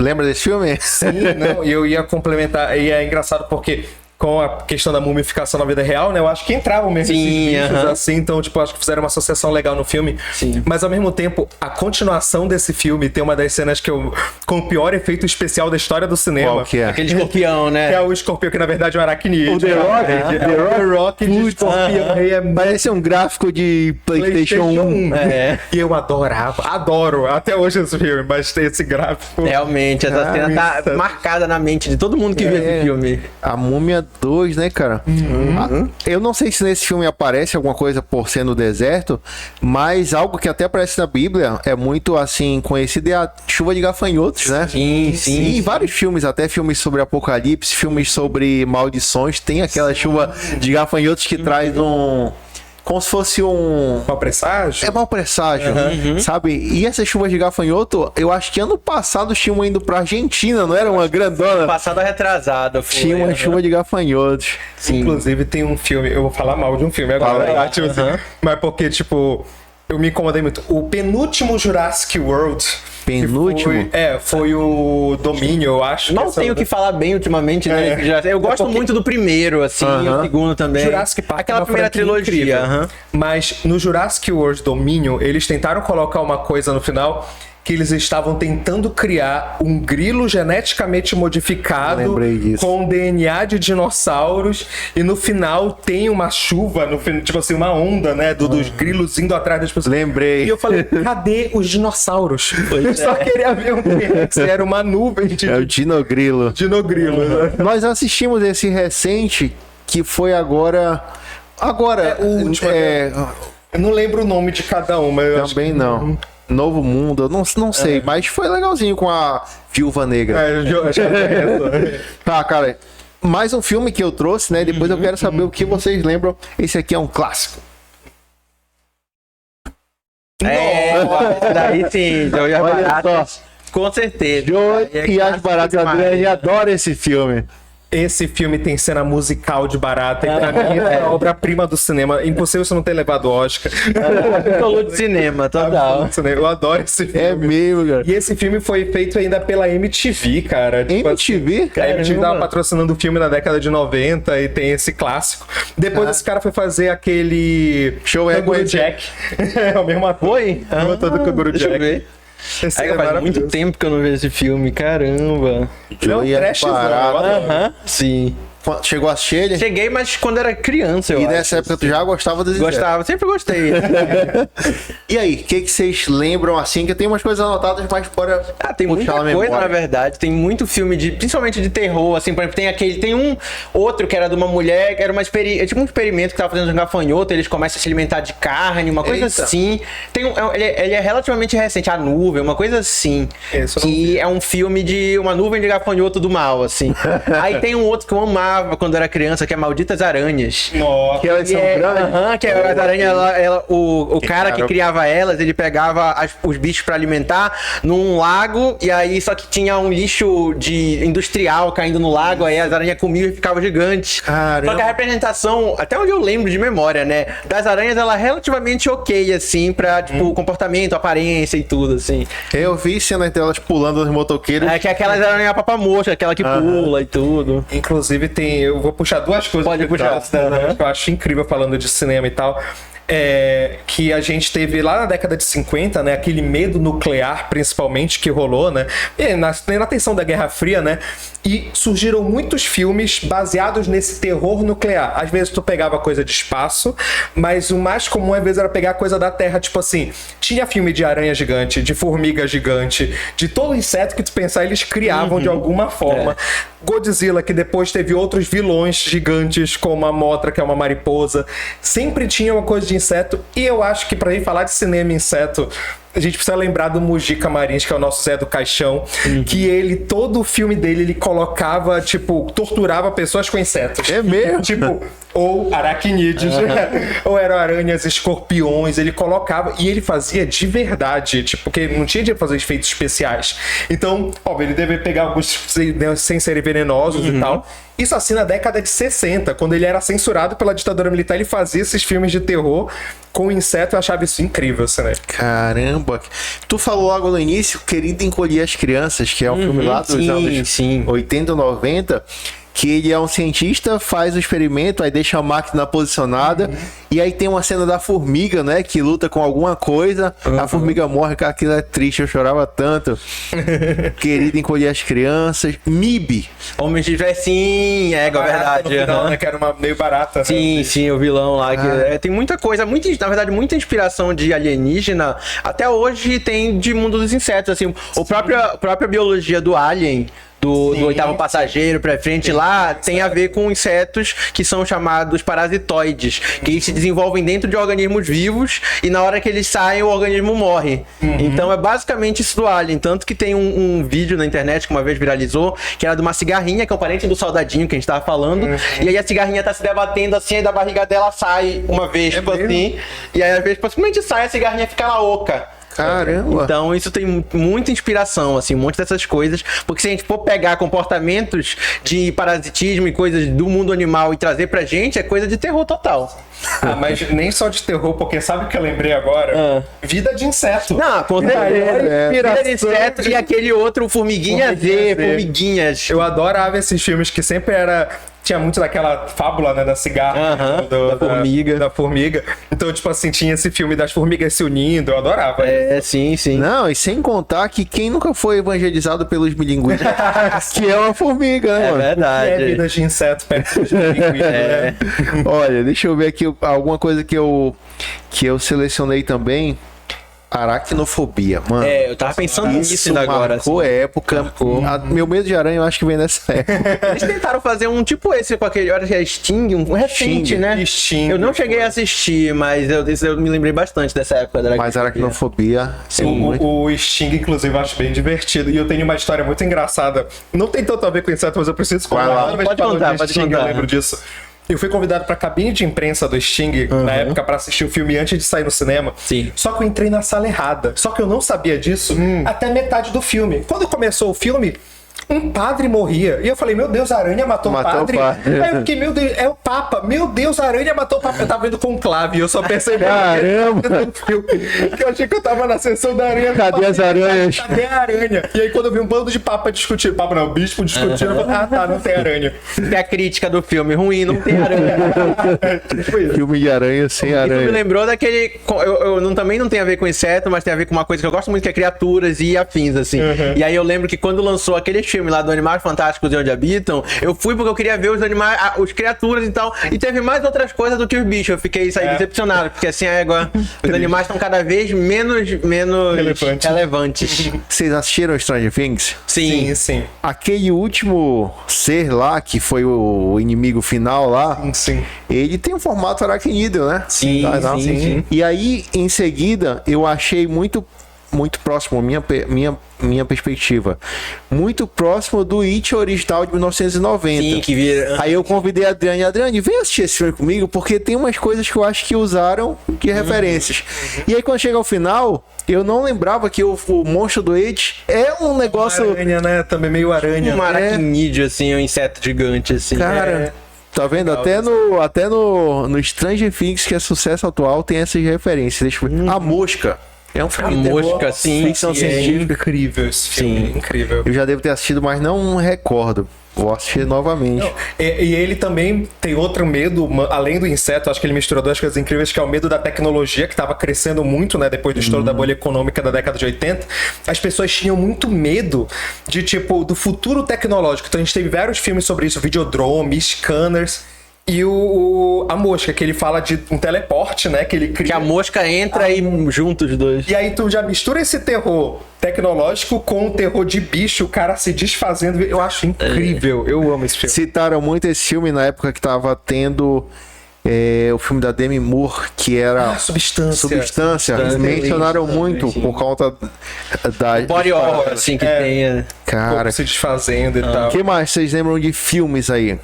Lembra desse filme? Sim, não, e eu ia complementar, e é engraçado porque com a questão da mumificação na vida real, né, eu acho que entravam mesmo esses bichos assim, então, tipo, acho que fizeram uma associação legal no filme. Mas, ao mesmo tempo, a continuação desse filme tem uma das cenas com o pior efeito especial da história do cinema. Qual que é? Aquele escorpião, né? Que é o escorpião, que na verdade é um aracnídeo. O The Rock? The Rock de escorpião. Parece um gráfico de PlayStation 1. E eu adoro até hoje esse filme, mas tem esse gráfico. Realmente, essa cena tá marcada na mente de todo mundo que viu esse filme. A Múmia 2, né, cara? Eu não sei se nesse filme aparece alguma coisa por ser no deserto, mas algo que até aparece na Bíblia é muito, assim, conhecido, é a chuva de gafanhotos, né? Sim. E vários filmes, até filmes sobre apocalipse, filmes sobre maldições, tem aquela chuva de gafanhotos que traz como se fosse um... Mau presságio? É mau presságio, sabe? E essa chuva de gafanhoto, eu acho que ano passado tinham indo pra Argentina, não era uma grandona? Passado retrasado. Tinha uma chuva de gafanhotos. Sim. Inclusive tem um filme, eu vou falar mal de um filme agora, tipo assim, mas porque, tipo, eu me incomodei muito. O penúltimo Jurassic World... Penúltimo? Foi o Domínio, eu acho. Não tenho o que falar bem ultimamente, né? Eu gosto muito do primeiro, assim, e o segundo também. Jurassic Park aquela primeira trilogia. Mas no Jurassic World Domínio, eles tentaram colocar uma coisa no final que eles estavam tentando criar um grilo geneticamente modificado com DNA de dinossauros, e no final tem uma chuva, tipo assim, uma onda, né, dos grilos indo atrás das pessoas. Lembrei. E eu falei, cadê os dinossauros? Eu só queria ver um T-Rex, era uma nuvem de... É o Dinogrilo. Dinogrilo, né? Nós assistimos esse recente, que foi agora... o último. Eu não lembro o nome de cada uma. Também não. Novo Mundo, eu não sei, mas foi legalzinho com a Viúva Negra. Tá, cara, mais um filme que eu trouxe, né? Depois eu quero saber o que vocês lembram. Esse aqui é um clássico. Daí sim, Joe e as Baratas. Com certeza. Joe e as Baratas. Adriane adora esse filme. Esse filme tem cena musical de barata, e pra mim é a obra-prima do cinema. Impossível você não ter levado o Oscar. Falou de cinema, total. Eu adoro esse filme. É mesmo, cara. E esse filme foi feito ainda pela MTV, cara. Tipo MTV? Assim, a MTV tava patrocinando o filme na década de 90 e tem esse clássico. Depois esse cara foi fazer aquele Show Canguru Jack. É o mesmo ator. Foi? Do Canguru Jack. Deixa eu ver. Esse Faz muito tempo que eu não vejo esse filme, caramba. Joe e as Baratas. Sim. Chegou a assistir ele? Cheguei, mas quando era criança, eu E acho. nessa época tu já gostava dos insetos? Gostava, sempre gostei. E aí, o que vocês lembram assim? Que eu tenho umas coisas anotadas, mas bora Tem muita puxar a coisa, memória. na verdade. Tem muito filme principalmente de terror, assim, por exemplo, tem um outro que era de uma mulher, que era tipo um experimento que tava fazendo um gafanhoto, eles começam a se alimentar de carne, uma coisa assim. Ele é relativamente recente, A Nuvem, uma coisa assim. Isso que é um filme de uma nuvem de gafanhoto do mal, assim. Aí tem um outro que eu amava, adorava quando era criança, que é Malditas Aranhas. Nossa. Que elas são grandes. Que as aranhas, o cara que criava elas, ele pegava os bichos pra alimentar num lago, e aí só que tinha um lixo industrial caindo no lago, aí as aranhas comiam e ficavam gigantes. Caramba. Só que a representação, até onde eu lembro de memória, né, das aranhas, ela é relativamente ok, assim, pra, tipo, comportamento, aparência e tudo, assim. Eu vi cenas delas pulando nos motoqueiros. É que aquelas aranhas papamoxa, aquela que pula e tudo. Inclusive, eu vou puxar duas coisas Pode que puxar. eu acho incrível falando de cinema e tal. Que a gente teve lá na década de 50, né, aquele medo nuclear, principalmente, que rolou, né, e na tensão da Guerra Fria, né, e surgiram muitos filmes baseados nesse terror nuclear. Às vezes tu pegava coisa de espaço, mas o mais comum às vezes era pegar coisa da Terra, tipo assim, tinha filme de aranha gigante, de formiga gigante, de todo inseto que tu pensar, eles criavam de alguma forma. Godzilla, que depois teve outros vilões gigantes, como a Mothra, que é uma mariposa, sempre tinha uma coisa de inseto, e eu acho que pra gente falar de cinema e inseto, a gente precisa lembrar do Mujica Marins, que é o nosso Zé do Caixão, que ele, todo o filme dele, ele colocava, tipo, torturava pessoas com insetos. É mesmo? Tipo, ou aracnídeos, ou eram aranhas, escorpiões, ele colocava, e ele fazia de verdade, tipo, porque não tinha de fazer efeitos especiais. Então, óbvio, ele deve pegar alguns sem serem venenosos e tal. Isso assim na década de 60, quando ele era censurado pela ditadura militar, ele fazia esses filmes de terror com inseto. Eu achava isso incrível, né? Caramba. Tu falou logo no início, Querido Encolher as Crianças, que é um filme lá dos anos 80, 90, que ele é um cientista, faz o experimento, aí deixa a máquina posicionada, e aí tem uma cena da formiga, né, que luta com alguma coisa, a formiga morre, cara, aquilo é triste, eu chorava tanto. Querido Encolher as Crianças, MIB. Homem de sim, é verdade. No final, né, que era uma meio barata. Sim, sim, o vilão lá. Tem muita coisa, na verdade, muita inspiração de alienígena. Até hoje tem de Mundo dos Insetos, assim. A própria biologia do Alien, do Oitavo Passageiro pra frente lá, tem a ver com insetos que são chamados parasitoides, que eles se desenvolvem dentro de organismos vivos e na hora que eles saem o organismo morre. Então é basicamente isso do Alien, tanto que tem um vídeo na internet que uma vez viralizou, que era de uma cigarrinha, que é um parente do soldadinho que a gente tava falando, e aí a cigarrinha tá se debatendo assim, aí da barriga dela sai uma vespa assim, e aí a vespa simplesmente sai, a cigarrinha fica na oca. Caramba. Então isso tem muita inspiração, assim, um monte dessas coisas, porque se a gente for pegar comportamentos de parasitismo e coisas do mundo animal e trazer pra gente, é coisa de terror total. Mas nem só de terror, porque sabe o que eu lembrei agora? Vida de inseto. Não, com certeza. Vida de inseto e aquele outro Formiguinha Z, Formiguinhas. Eu adorava esses filmes que sempre tinha muito daquela fábula, né, da cigarra, da formiga. Então, tipo assim, tinha esse filme das formigas se unindo, eu adorava. Sim. Não, e sem contar que quem nunca foi evangelizado pelos milinguins, que é uma formiga, né, mano? Verdade. É vida de inseto perto dos milinguins, né? Olha, deixa eu ver aqui alguma coisa que eu selecionei também. Aracnofobia, mano. Eu tava pensando nisso ainda agora. Marcou época. Meu medo de aranha eu acho que vem dessa época. Eles tentaram fazer um tipo esse com aquele, olha que é Sting, um recente, né? Sting. Eu não cheguei a assistir, mas eu me lembrei bastante dessa época da Mas Aracnofobia, sim. O Sting, inclusive, eu acho bem divertido. E eu tenho uma história muito engraçada. Não tem tanto a ver com inseto, mas eu preciso falar. Pode contar. Eu lembro disso. Eu fui convidado pra cabine de imprensa do Sting, na época, pra assistir o filme antes de sair no cinema. Sim. Só que eu entrei na sala errada. Só que eu não sabia disso até metade do filme. Quando começou o filme, um padre morria. E eu falei, meu Deus, a aranha matou o padre? Aí eu fiquei, meu Deus, é o Papa. Meu Deus, a aranha matou o Papa. Eu tava vendo Conclave e eu só percebi. Caramba! Que eu achei que eu tava na sessão da aranha. Cadê as aranhas? Cadê a aranha? E aí quando eu vi um bando de Papa discutindo, Papa não, bispo discutindo, eu falei, tá, não tem aranha. E a crítica do filme, ruim, não tem aranha. Filme de aranha sem Isso me aranha. lembrou daquele... também não tem a ver com inseto, mas tem a ver com uma coisa que eu gosto muito, que é criaturas e afins, assim. E aí eu lembro que quando lançou aquele filme lá do Animais Fantásticos e Onde Habitam, eu fui porque eu queria ver os animais, os criaturas e tal, e teve mais outras coisas do que os bichos. Eu fiquei decepcionado, porque assim, os animais estão cada vez menos relevantes. Vocês assistiram Stranger Things? Sim. Sim. Aquele último ser lá, que foi o inimigo final lá, Sim. ele tem um formato aracnídeo, né? Sim. E aí, em seguida, eu achei muito muito próximo, minha perspectiva, muito próximo do It original de 1990. Sim, que vira... Aí eu convidei a Adriane, vem assistir esse filme comigo, porque tem umas coisas que eu acho que usaram de referências. E aí quando chega ao final, eu não lembrava que o monstro do It é um negócio... Aranha, né? Também meio aranha. Um aracnídeo, assim, um inseto gigante, assim. Cara... Tá vendo? Até no Stranger Things, que é sucesso atual, tem essas referências. Deixa eu ver. A Mosca. É um filme A de terror, Mosca, sim, ficção sim, é científica. Incrível esse filme. Sim. Incrível. Eu já devo ter assistido, mas não recordo. Vou assistir novamente. Não, e ele também tem outro medo, além do inseto, acho que ele misturou duas coisas incríveis, que é o medo da tecnologia, que estava crescendo muito, né, depois do estouro da bolha econômica da década de 80. As pessoas tinham muito medo de, tipo, do futuro tecnológico. Então a gente teve vários filmes sobre isso, Videodrome, Scanners... E a Mosca, que ele fala de um teleporte, né? Que ele cria. Que a mosca entra e junta os dois. E aí tu já mistura esse terror tecnológico com o terror de bicho, o cara se desfazendo. Eu acho incrível. Eu amo esse filme. Citaram muito esse filme na época que tava tendo o filme da Demi Moore, que era Substância. Mencionaram muito por conta da... Body horror, assim, que tem... Cara, se desfazendo e tal. o que mais vocês lembram de filmes aí?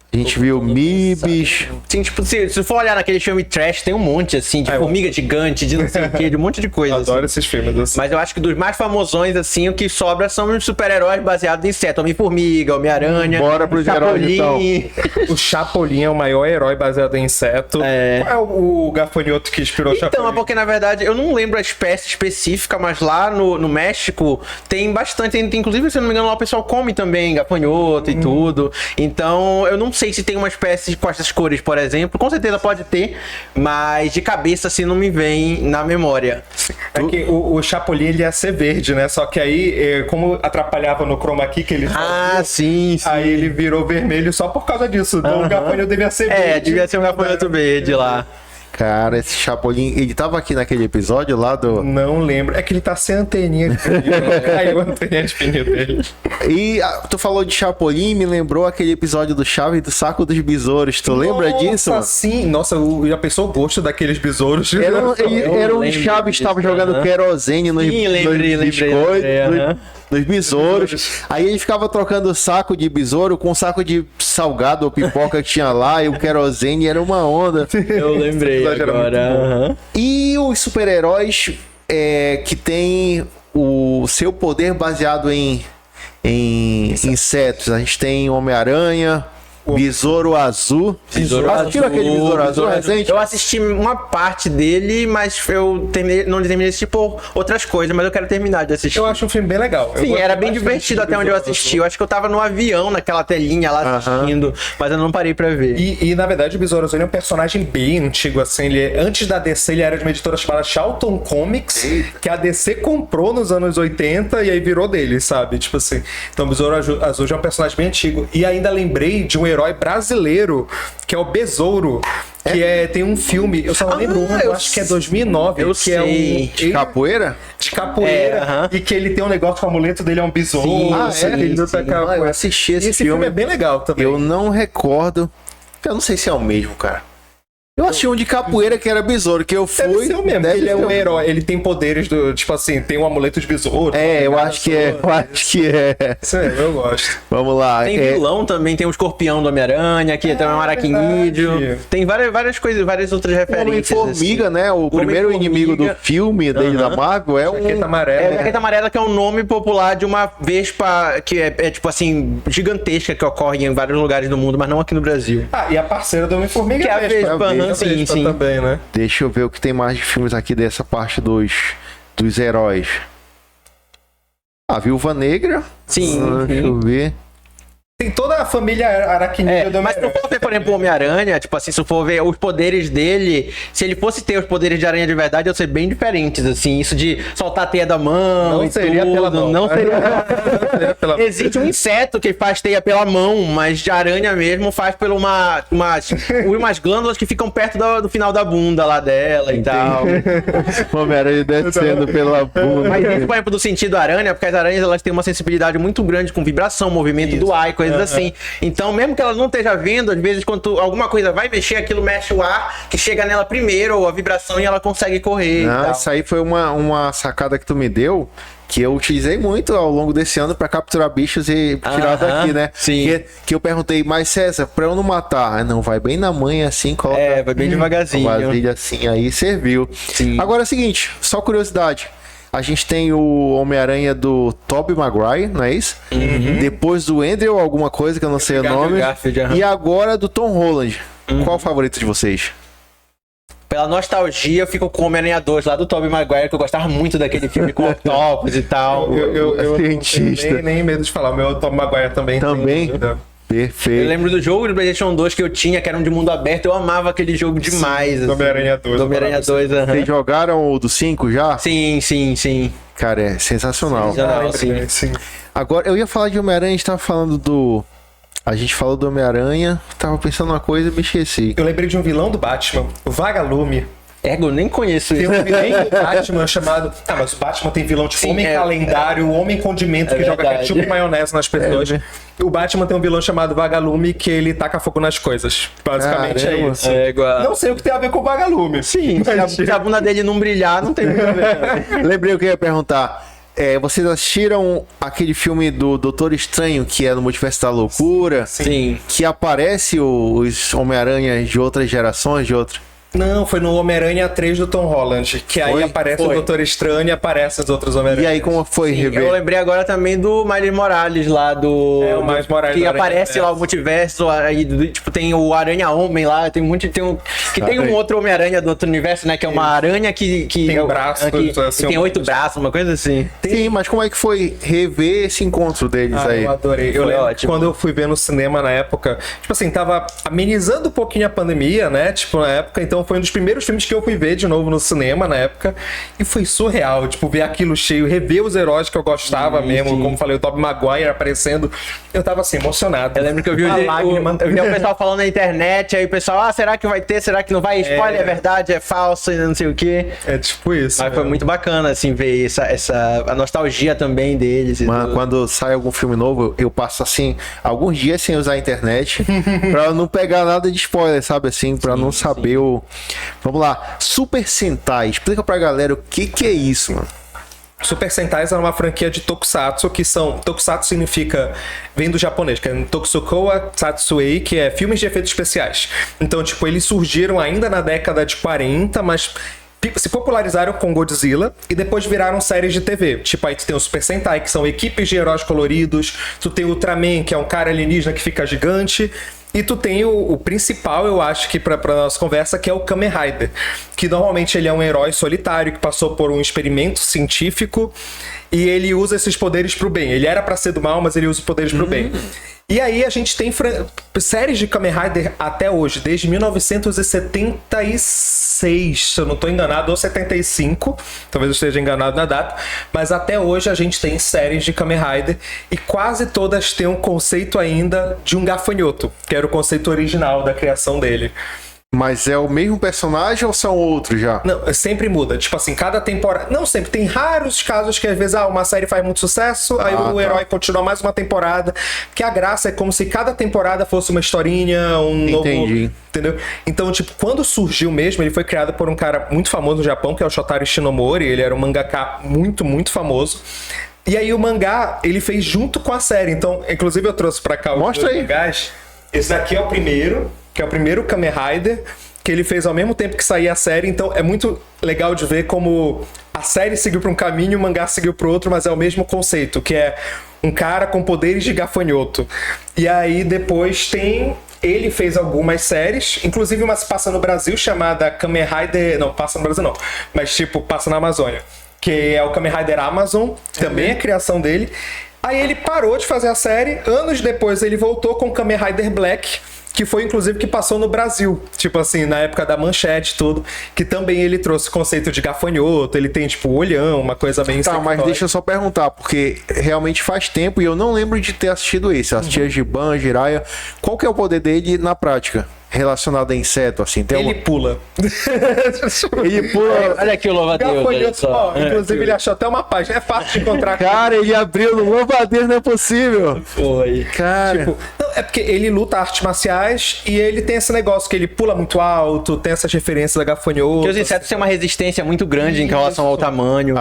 A gente viu Mibs. Sim, tipo, se for olhar naquele filme trash, tem um monte, assim, de formiga gigante, de não sei o que, de um monte de coisa. Adoro assim. esses filmes, assim. Mas eu acho que dos mais famosões, assim, o que sobra são os super-heróis baseados em inseto. Homem-Formiga, Homem-Aranha, Bora pros heróis, então. O Chapolin é o maior herói baseado em inseto. Qual é o gafanhoto que inspirou o Chapolin? Então, é porque, na verdade, eu não lembro a espécie específica, mas lá no México tem bastante, inclusive, se eu não me engano, lá o pessoal come também gafanhoto e tudo. Então, eu não sei se tem uma espécie com essas cores, por exemplo. Com certeza pode ter, mas de cabeça assim não me vem na memória. É que o Chapolin ele ia ser verde, né? Só que aí, como atrapalhava no chroma key que ele fazia, sim. aí ele virou vermelho só por causa disso. Então o gafanhoto devia ser verde. Devia ser um gafanhoto verde lá. Cara, esse Chapolin, ele tava aqui naquele episódio lá do... Não lembro. É que ele tá sem anteninha de pneu. Caiu a anteninha de pneu dele. E tu falou de Chapolin, me lembrou aquele episódio do Chaves do Saco dos Besouros. Tu lembra disso? Nossa, sim. Nossa, já pensou o gosto daqueles besouros? Era um Chaves que tava jogando querosene nos biscoitos, nos besouros. Aí ele ficava trocando saco de besouro com saco de salgado ou pipoca que tinha lá, e o querosene era uma onda. Eu lembrei agora. E os super-heróis que tem o seu poder baseado em insetos. A gente tem Homem-Aranha, Besouro Azul. Assistiu aquele Besouro Azul recente? Eu assisti uma parte dele, mas eu não terminei de assistir por outras coisas, mas eu quero terminar de assistir. Eu acho um filme bem legal. Sim, era bem divertido até onde eu assisti. Eu acho que eu tava no avião, naquela telinha lá assistindo, mas eu não parei pra ver. E na verdade o Besouro Azul é um personagem bem antigo, assim. Antes da DC, ele era de uma editora chamada Charlton Comics, que a DC comprou nos anos 80 e aí virou dele, sabe? Tipo assim. Então o Besouro Azul já é um personagem bem antigo. E ainda lembrei de um herói brasileiro, que é o Besouro. Que tem um filme, eu só não lembro eu acho que é 2009. Eu que sei. É De capoeira? De capoeira. E que ele tem um negócio, o amuleto dele é um besouro. Eu assisti esse filme é bem legal também. Eu não recordo. Eu não sei se é o mesmo, cara. Eu achei um de capoeira que era besouro, que eu fui... Deve ser o mesmo, ele é um herói, ele tem poderes do... Tipo assim, tem um amuleto de besouro. Eu acho que é, Isso aí, eu gosto. Vamos lá. Tem vilão também, tem o escorpião do Homem-Aranha, que também é um aracnídeo. Tem várias coisas, várias outras referências. Homem-Formiga, né? O primeiro inimigo do filme dele da Marvel é Jaqueta amarela. Jaqueta amarela, que é um nome popular de uma vespa que é tipo assim, gigantesca, que ocorre em vários lugares do mundo, mas não aqui no Brasil. E a parceira do Homem-Formiga que é a vespa. Sim. Também, né? Deixa eu ver o que tem mais de filmes aqui dessa parte dos heróis. A Viúva Negra. Sim. Deixa eu ver. Tem toda a família aracnídea do mas se for ver, por exemplo, o Homem-Aranha, tipo assim, se for ver os poderes dele, se ele fosse ter os poderes de aranha de verdade, iam ser bem diferentes, assim, isso de soltar a teia da mão. Não seria tudo, pela mão. Não seria pela... Existe um inseto que faz teia pela mão, mas de aranha mesmo faz por umas glândulas que ficam perto do final da bunda lá dela e tal. O Homem-Aranha descendo pela bunda. Mas isso, por exemplo, do sentido aranha, porque as aranhas elas têm uma sensibilidade muito grande com vibração, movimento do ar e coisas assim. Então, mesmo que ela não esteja vendo, às vezes vezes quando alguma coisa vai mexer, aquilo mexe o ar, que chega nela primeiro, ou a vibração, e ela consegue correr. Não, isso aí foi uma sacada que tu me deu, que eu utilizei muito ao longo desse ano pra capturar bichos e tirar daqui, né? Sim. Que eu perguntei, mas César, pra eu não matar? Não, vai bem na manha assim, coloca. Vai bem devagarzinho. Vasilha assim, aí serviu. Sim. Agora é o seguinte, só curiosidade. A gente tem o Homem-Aranha do Tobey Maguire, não é isso? Depois do Andrew, alguma coisa que eu não sei o nome. Garfield, E agora do Tom Holland. Qual o favorito de vocês? Pela nostalgia, eu fico com o Homem-Aranha 2 lá do Tobey Maguire, que eu gostava muito daquele filme com octopus e tal. Eu Cientista. nem medo de falar. O meu Tom Maguire também. Também? Perfeito. Eu lembro do jogo do PlayStation 2 que eu tinha, que era um de mundo aberto, eu amava aquele jogo demais. Do Homem-Aranha 2. Do Homem-Aranha 2, Vocês jogaram o do 5 já? Sim. Cara, é sensacional. Sim. Agora, eu ia falar de Homem-Aranha, a gente tava falando do... A gente falou do Homem-Aranha, tava pensando uma coisa e me esqueci. Eu lembrei de um vilão do Batman, o Vagalume. Eu nem conheço Tem isso. um vilão do Batman chamado... Ah, mas o Batman tem vilão tipo Sim, Homem Calendário, Homem Condimento, que joga verdade. ketchup e maionese nas pessoas. O Batman tem um vilão chamado Vagalume, que ele taca fogo nas coisas. Basicamente Caramba. é isso. Igual. Não sei o que tem a ver com o Vagalume. Sim, se a bunda dele não brilhar, não tem muito a ver. Lembrei o que eu ia perguntar. Vocês assistiram aquele filme do Doutor Estranho, que é no Multiverso da Loucura? Sim. Que aparece os Homem-Aranhas de outras gerações, de outras... Não, foi no Homem-Aranha 3 do Tom Holland, que aí aparece o Doutor Estranho e aparece os outros Homem-Aranha. E aí, como foi rever? Eu lembrei agora também do Miles Morales lá do. O Miles Morales que do Aranha aparece Verso. lá o multiverso, aí tipo, tem o Aranha-Homem lá, tem muito. Tem um outro Homem-Aranha do outro universo, né? Que é uma aranha que Tem braços, que assim, tem 8 braços, uma coisa assim. Sim, mas como é que foi rever esse encontro deles aí? Eu adorei. Eu Foi lembro ótimo. quando eu fui ver no cinema na época, tipo assim, tava amenizando um pouquinho a pandemia, né? Tipo, na época, então foi um dos primeiros filmes que eu fui ver de novo no cinema na época. E foi surreal, tipo, ver aquilo cheio, rever os heróis que eu gostava mesmo, como falei, o Tobey Maguire aparecendo. Eu tava assim, emocionado. Eu lembro que eu vi Uma lágrima. eu vi o pessoal falando na internet, aí o pessoal, será que vai ter? Será que não vai? Spoiler, é verdade, é falso, e não sei o quê. É tipo isso. Mas foi muito bacana, assim, ver a nostalgia também deles. Mano, quando sai algum filme novo, eu passo assim, alguns dias sem usar a internet, pra não pegar nada de spoiler, sabe assim, pra não saber o... Vamos lá, Super Sentai, explica pra galera o que é isso, mano. Super Sentais era uma franquia de Tokusatsu, que são... Tokusatsu significa... Vem do japonês, que é Toksukoa Satsuei, que é filmes de efeitos especiais. Então, tipo, eles surgiram ainda na década de 40, mas... se popularizaram com Godzilla e depois viraram séries de TV. Tipo, aí tu tem o Super Sentai, que são equipes de heróis coloridos. Tu tem o Ultraman, que é um cara alienígena que fica gigante. E tu tem o principal, eu acho que pra nossa conversa, que é o Kamen Rider. Que normalmente ele é um herói solitário que passou por um experimento científico e ele usa esses poderes pro bem. Ele era pra ser do mal, mas ele usa os poderes pro bem. E aí a gente tem séries de Kamen Rider até hoje, desde 1976, se eu não estou enganado, ou 75, talvez eu esteja enganado na data, mas até hoje a gente tem séries de Kamen Rider e quase todas têm um conceito ainda de um gafanhoto, que era o conceito original da criação dele. Mas é o mesmo personagem ou são outros já? Não, sempre muda. Tipo assim, cada temporada... Não sempre. Tem raros casos que às vezes uma série faz muito sucesso, aí o herói continua mais uma temporada. Porque a graça é como se cada temporada fosse uma historinha, novo... Entendeu? Então, tipo, quando surgiu mesmo, ele foi criado por um cara muito famoso no Japão, que é o Shotaro Shinomori. Ele era um mangaka muito, muito famoso. E aí o mangá, ele fez junto com a série. Então, inclusive eu trouxe pra cá os dois mangás. Esse daqui é o primeiro... que é o primeiro Kamen Rider, que ele fez ao mesmo tempo que saía a série, então é muito legal de ver como a série seguiu para um caminho e o mangá seguiu para outro, mas é o mesmo conceito, que é um cara com poderes de gafanhoto. E aí depois ele fez algumas séries, inclusive uma se passa no Brasil chamada Kamen Rider... Não, passa no Brasil não, mas tipo, passa na Amazônia, que é o Kamen Rider Amazon, também é criação dele. Aí ele parou de fazer a série, anos depois ele voltou com Kamen Rider Black, que foi inclusive que passou no Brasil, tipo assim, na época da Manchete e tudo, que também ele trouxe o conceito de gafanhoto, ele tem tipo olhão, uma coisa bem... Tá, mas deixa eu só perguntar, porque realmente faz tempo e eu não lembro de ter assistido esse. Eu assisti a Giban, Jiraiya. Qual que é o poder dele na prática? Relacionado a inseto, assim? Tem ele pula. Ele pula... Olha aqui o louva-a-Deus. Inclusive ele achou até uma página, é fácil de encontrar. Cara, ele abriu no louva-a-Deus, não é possível. Foi. Cara... Tipo, não, É porque ele luta artes marciais e ele tem esse negócio que ele pula muito alto, tem essas referências da gafanhoto. Porque os insetos têm uma resistência muito grande em relação ao tamanho.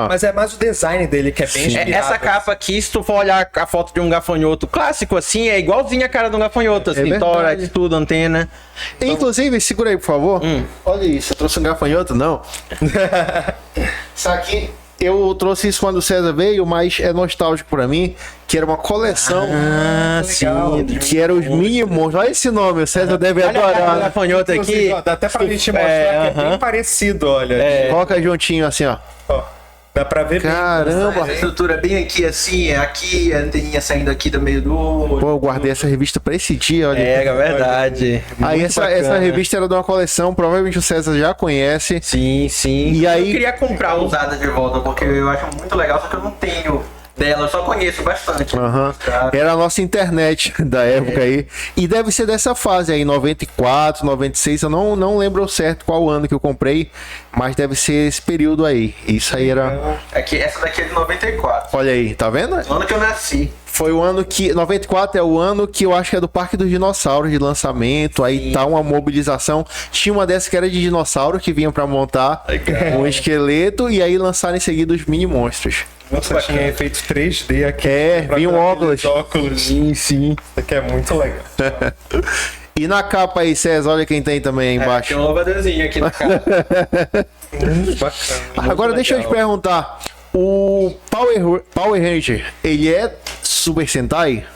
Mas é mais o design dele que é bem inspirado. Essa capa aqui, se tu for olhar a foto de um gafanhoto clássico assim, é igualzinho a cara de um gafanhoto, assim, verdade. tórax, tudo, antena. Inclusive, segura aí, por favor. Olha isso, eu trouxe um gafanhoto, não? Isso aqui, eu trouxe isso quando o César veio, mas é nostálgico pra mim, que era uma coleção. Sim. Que era os mini monstros. Olha esse nome, o César deve Olha a cara do adorar. gafanhoto aqui. Inclusive, ó, dá até pra gente mostrar que é bem parecido, olha. Coloca juntinho assim, ó. Ó, dá pra ver bem. Caramba. A estrutura bem aqui, assim, aqui, a anteninha saindo aqui do meio do olho. Pô, eu guardei essa revista pra esse dia, olha. É verdade. Aí Muito essa bacana. revista era de uma coleção, provavelmente o César já conhece. Sim, sim. E aí- Eu queria comprar usada de volta, porque eu acho muito legal, só que eu não tenho dela, eu só conheço bastante. Aham. Tá? Era a nossa internet da época aí. E deve ser dessa fase aí, 94, 96. Eu não lembro certo qual ano que eu comprei, mas deve ser esse período aí. Isso aí era. Aqui, essa daqui é de 94. Olha aí, tá vendo? No ano que eu nasci. Foi o ano que. 94 é o ano que eu acho que é do Parque dos Dinossauros de lançamento. Aí tá uma mobilização. Tinha uma dessas que era de dinossauro que vinham pra montar um esqueleto e aí lançaram em seguida os mini monstros. Nossa, tinha efeito 3D aqui. É, Pra vinha um dar óculos. aqueles óculos. Sim, sim. Isso aqui é muito legal. E na capa aí, César, olha quem tem também aí Tem embaixo. um louvadeurzinho aqui na cara. Muito bacana. Agora deixa eu te perguntar. O Power Ranger, ele é Super Sentai?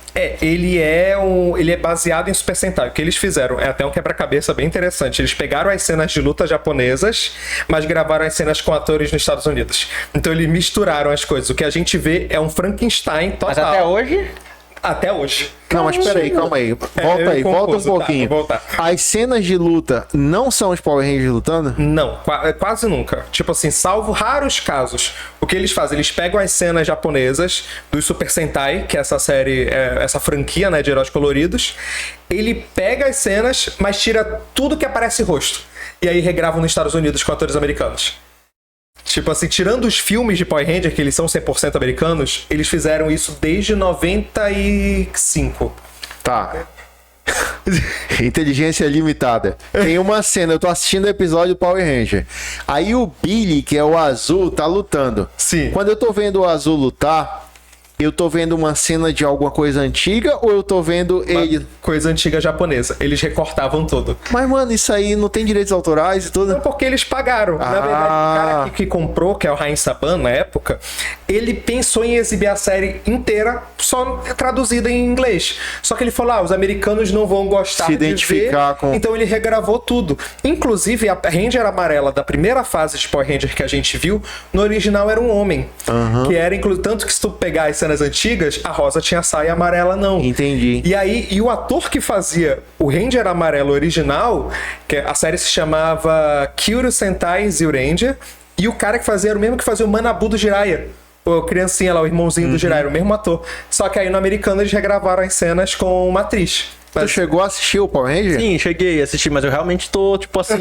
Ele é baseado em Super Sentai. O que eles fizeram é até um quebra-cabeça bem interessante. Eles pegaram as cenas de luta japonesas, mas gravaram as cenas com atores nos Estados Unidos. Então eles misturaram as coisas. O que a gente vê é um Frankenstein total. Mas até hoje? Até hoje. Não, mas peraí, calma aí. Volta aí, volta um confuso, tá, pouquinho. vou voltar. As cenas de luta não são os Power Rangers lutando? Não, quase nunca. Tipo assim, salvo raros casos. O que eles fazem? Eles pegam as cenas japonesas do Super Sentai, que é essa série, essa franquia, né, de heróis coloridos. Ele pega as cenas, mas tira tudo que aparece rosto. E aí regravam nos Estados Unidos com atores americanos. Tipo assim, tirando os filmes de Power Ranger, que eles são 100% americanos, eles fizeram isso desde 95. Tá. Inteligência limitada. Tem uma cena, eu tô assistindo o episódio do Power Ranger. Aí o Billy, que é o azul, tá lutando. Sim. Quando eu tô vendo o azul lutar, eu tô vendo uma cena de alguma coisa antiga ou eu tô vendo ele. Coisa antiga japonesa. Eles recortavam tudo. Mas, mano, isso aí não tem direitos autorais e tudo? Não, porque eles pagaram. Na verdade, o cara que comprou, que é o Ryan Saban na época, ele pensou em exibir a série inteira só traduzida em inglês. Só que ele falou, os americanos não vão gostar Se de identificar ver, com- então ele regravou tudo. Inclusive, a Ranger amarela da primeira fase de Power Ranger que a gente viu, no original era um homem. Que era, tanto que se tu pegar as cenas antigas, a rosa tinha saia amarela não. Entendi. E aí, o ator que fazia o Ranger amarelo original, que a série se chamava Kyoto Sentai Zyuranger, e o cara que fazia era o mesmo que fazia o Manabu do Jiraiya. O criancinha lá, o irmãozinho do Jiraiya, era o mesmo ator. Só que aí no americano eles regravaram as cenas com uma atriz. Tu chegou a assistir o Power Ranger? Sim, cheguei a assistir, mas eu realmente tô, tipo assim...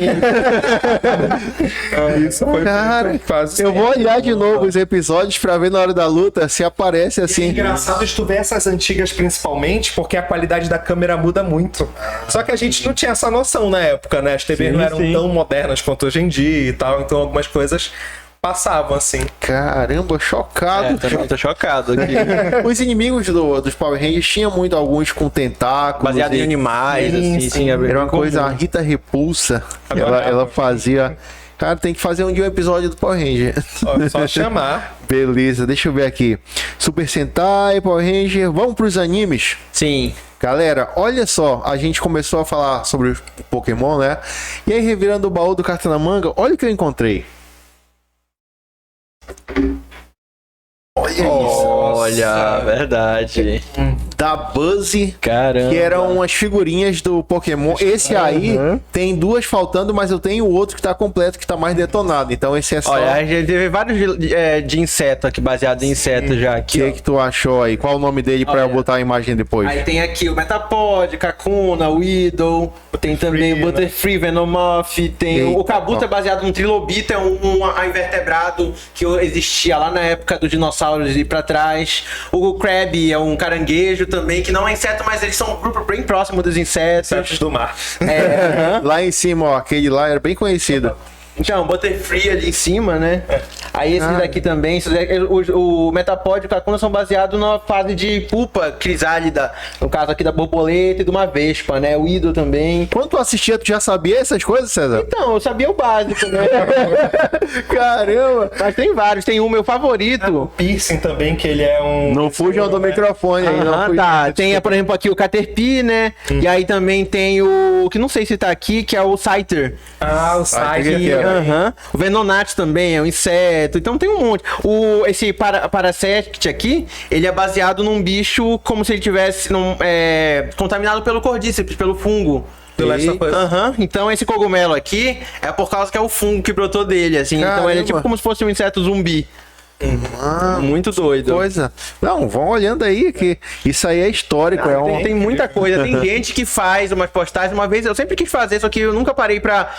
Isso foi Cara, quase eu vou olhar de novo os episódios pra ver na hora da luta se aparece É assim. engraçado de tu ver essas antigas principalmente, porque a qualidade da câmera muda muito. Só que a gente não tinha essa noção na época, né? As TVs não eram tão modernas quanto hoje em dia e tal, então algumas coisas passavam assim. Caramba, chocado. tô chocado aqui. Os inimigos dos Power Rangers tinham muito alguns com tentáculos. Baseado em e- animais, Sim, assim, sim. sim. Era uma coisa, a Rita Repulsa. Ela fazia. Cara, tem que fazer um dia um episódio do Power Ranger. Só chamar. Beleza, deixa eu ver aqui. Super Sentai, Power Ranger. Vamos pros animes? Sim. Galera, olha só, a gente começou a falar sobre o Pokémon, né? E aí, revirando o baú do Carta na Manga, olha o que eu encontrei. Olha isso. Olha, verdade. Da Buzzy, Caramba. que eram umas figurinhas do Pokémon. Esse aí tem duas faltando, mas eu tenho o outro que tá completo, que tá mais detonado. Então esse é só. Olha, a gente teve vários de inseto aqui, baseado em inseto já O aqui, que, ó. que tu achou aí? Qual o nome dele pra eu Olha. botar a imagem depois? Aí tem aqui o Metapod, Kakuna, o Weedle, tem também o Butterfree, Venomoth, tem o Eita, Kabuto é baseado num trilobita, é um invertebrado que existia lá na época dos dinossauros e pra trás. O Crab é um caranguejo, também, que não é inseto, mas eles são um grupo bem próximo dos insetos. Insetos do mar. Lá em cima, ó, aquele lá era bem conhecido. Então, Butterfree ali em cima, né? Aí esses daqui também, o Metapod e o Cacuna são baseados na fase de pupa crisálida, no caso aqui da borboleta e de uma vespa, né? O Ido também. Quando tu assistia, tu já sabia essas coisas, César? Então, eu sabia o básico, né? Caramba! Mas tem vários, tem um meu favorito. Piercing também, que ele é um... Não fujam do microfone aí, não fujam. Tá. Tem, por exemplo, aqui o Caterpie, né? E aí também tem o, que não sei se tá aqui, que é o Scyther. Ah, o site. O Venonat também é um inseto, então tem um monte. Esse Parasect aqui, ele é baseado num bicho como se ele tivesse contaminado pelo Cordyceps, pelo fungo. Do Last of Us. Então esse cogumelo aqui é por causa que é o fungo que brotou dele, assim. Então ele é tipo como se fosse um inseto zumbi. Muito doido. Coisa. Não, vão olhando aí que isso aí é histórico. Tem muita coisa. Tem gente que faz umas postagens. Uma vez eu sempre quis fazer, só que eu nunca parei pra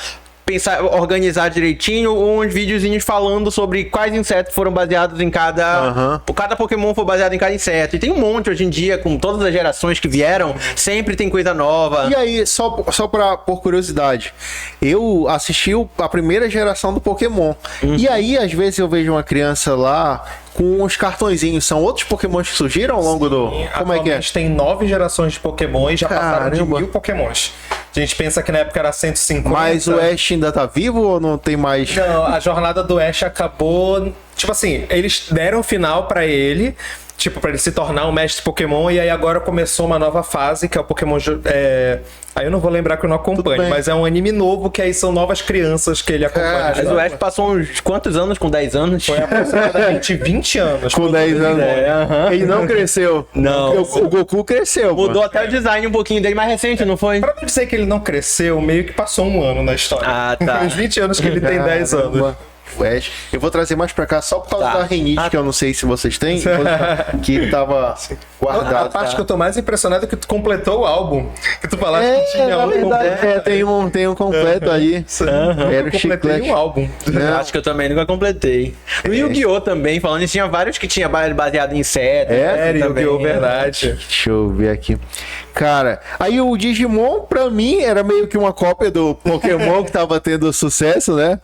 pensar, organizar direitinho uns videozinhos falando sobre quais insetos foram baseados em cada... Cada Pokémon foi baseado em cada inseto. E tem um monte hoje em dia, com todas as gerações que vieram, sempre tem coisa nova. E aí, só por curiosidade, eu assisti a primeira geração do Pokémon. E aí, às vezes, eu vejo uma criança lá com uns cartõezinhos. São outros Pokémons que surgiram ao longo do... Como é que é? Tem 9 gerações de Pokémon e já passaram de Caramba. 1000 Pokémons. A gente pensa que na época era 150. Mas o Ash ainda tá vivo ou não tem mais? Não, a jornada do Ash acabou... Tipo assim, eles deram o final pra ele, tipo, pra ele se tornar um mestre Pokémon, e aí agora começou uma nova fase, que é o Pokémon... Aí eu não vou lembrar que eu não acompanho, mas é um anime novo, que aí são novas crianças que ele acompanha. Mas o Ash passou uns quantos anos? Com 10 anos? Foi aproximadamente 20 anos. Com 10 anos. Ele não cresceu. Não. O Goku cresceu. Mudou até o design um pouquinho dele mais recente, não foi? Pra não dizer que ele não cresceu, meio que passou um ano na história. Ah, tá. Uns 20 anos que ele tem 10 anos. O Ash. Eu vou trazer mais pra cá só por causa da rinite, que eu não sei se vocês têm, que tava guardado. A parte que eu tô mais impressionado é que tu completou o álbum. Que tu falaste que tinha na um verdade, completo. tem um completo ali. Era o Eu completei chiclete. um álbum. Acho que eu também nunca completei. No Yu-Gi-Oh! Também, falando isso, tinha vários que tinha baseado em insetos. Sério, Yu-Gi-Oh! Verdade. Deixa eu ver aqui. Cara, aí o Digimon, pra mim, era meio que uma cópia do Pokémon que tava tendo sucesso, né?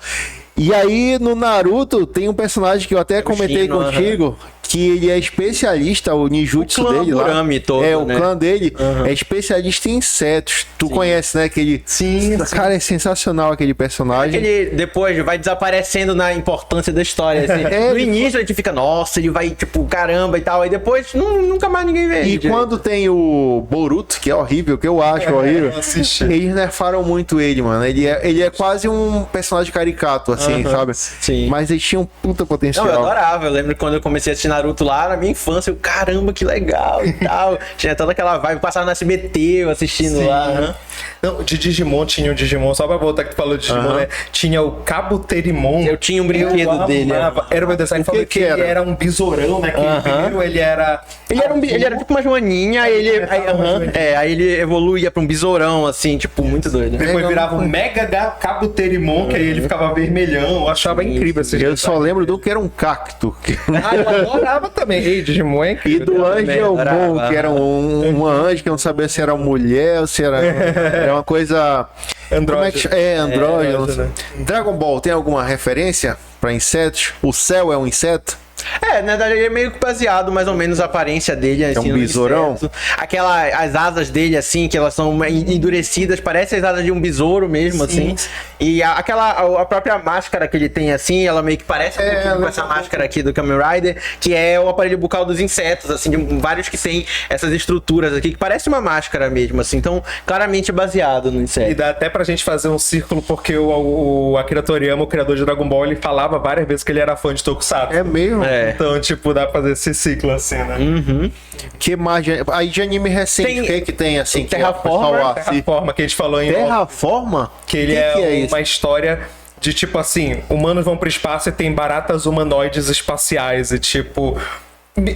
E aí, no Naruto, tem um personagem que eu até comentei Shino, contigo, que ele é especialista, o ninjutsu O clã dele lá. Murami todo, o né? clã dele é especialista em insetos. Tu conhece, né? Aquele... Sim. Cara, é sensacional aquele personagem. Ele depois vai desaparecendo na importância da história. Assim. No início a gente fica, nossa, ele vai, tipo, caramba e tal. Aí depois nunca mais ninguém vê. E quando tem o Boruto, que é horrível, que eu acho horrível, eu assisti. eles nerfaram muito ele, mano. Ele é quase um personagem caricato, assim, sabe? Sim. Mas ele tinha um puta potencial. Não, eu adorava. Eu lembro quando eu comecei a assistir Naruto lá, na minha infância, eu, caramba, que legal e tal. Tinha toda aquela vibe, passava no SBT, eu assistindo lá. Não, de Digimon tinha um Digimon, só pra voltar que tu falou de Digimon, né? Tinha o Cabuterimon. Eu tinha um brinquedo dele. Era o meu design falou que ele era um besourão, né? Que primeiro ele era... Ele era tipo uma joaninha, aí ele evoluía pra um besourão, assim, tipo, muito doido. Depois virava um Mega Cabuterimon, que aí ele ficava vermelhão. Eu achava incrível esse Eu só lembro do que era um cacto. Ah, eu adorava também. Ei, Digimon é E incrível. do Angelmon, adorava. que era uma anjo que eu não sabia se era mulher ou se era uma coisa... Como é que chama? Andrógeno. né? Dragon Ball tem alguma referência pra insetos? O céu é um inseto? Na verdade ele é meio que baseado mais ou menos a aparência dele, assim, um no besourão? inseto. As asas dele, assim, que elas são endurecidas, parece as asas de um besouro mesmo, assim. E a própria máscara que ele tem, assim, ela meio que parece um pouquinho com essa máscara aqui do Kamen Rider, que é o aparelho bucal dos insetos, assim, de vários que tem essas estruturas aqui, que parece uma máscara mesmo, assim. Então, claramente baseado no E inseto. dá até pra gente fazer um círculo, porque o Akira Toriyama, o criador de Dragon Ball, ele falava várias vezes que ele era fã de Tokusatsu. É mesmo? Então, tipo, dá pra fazer esse ciclo assim, né? Que mais? Aí de anime recente, Tem- o que tem assim? que Terraforma, o pessoal assiste? Terraforma, que a gente falou em Terraforma? que ele Que é isso? uma história de tipo assim, humanos vão pro espaço e tem baratas humanoides espaciais e tipo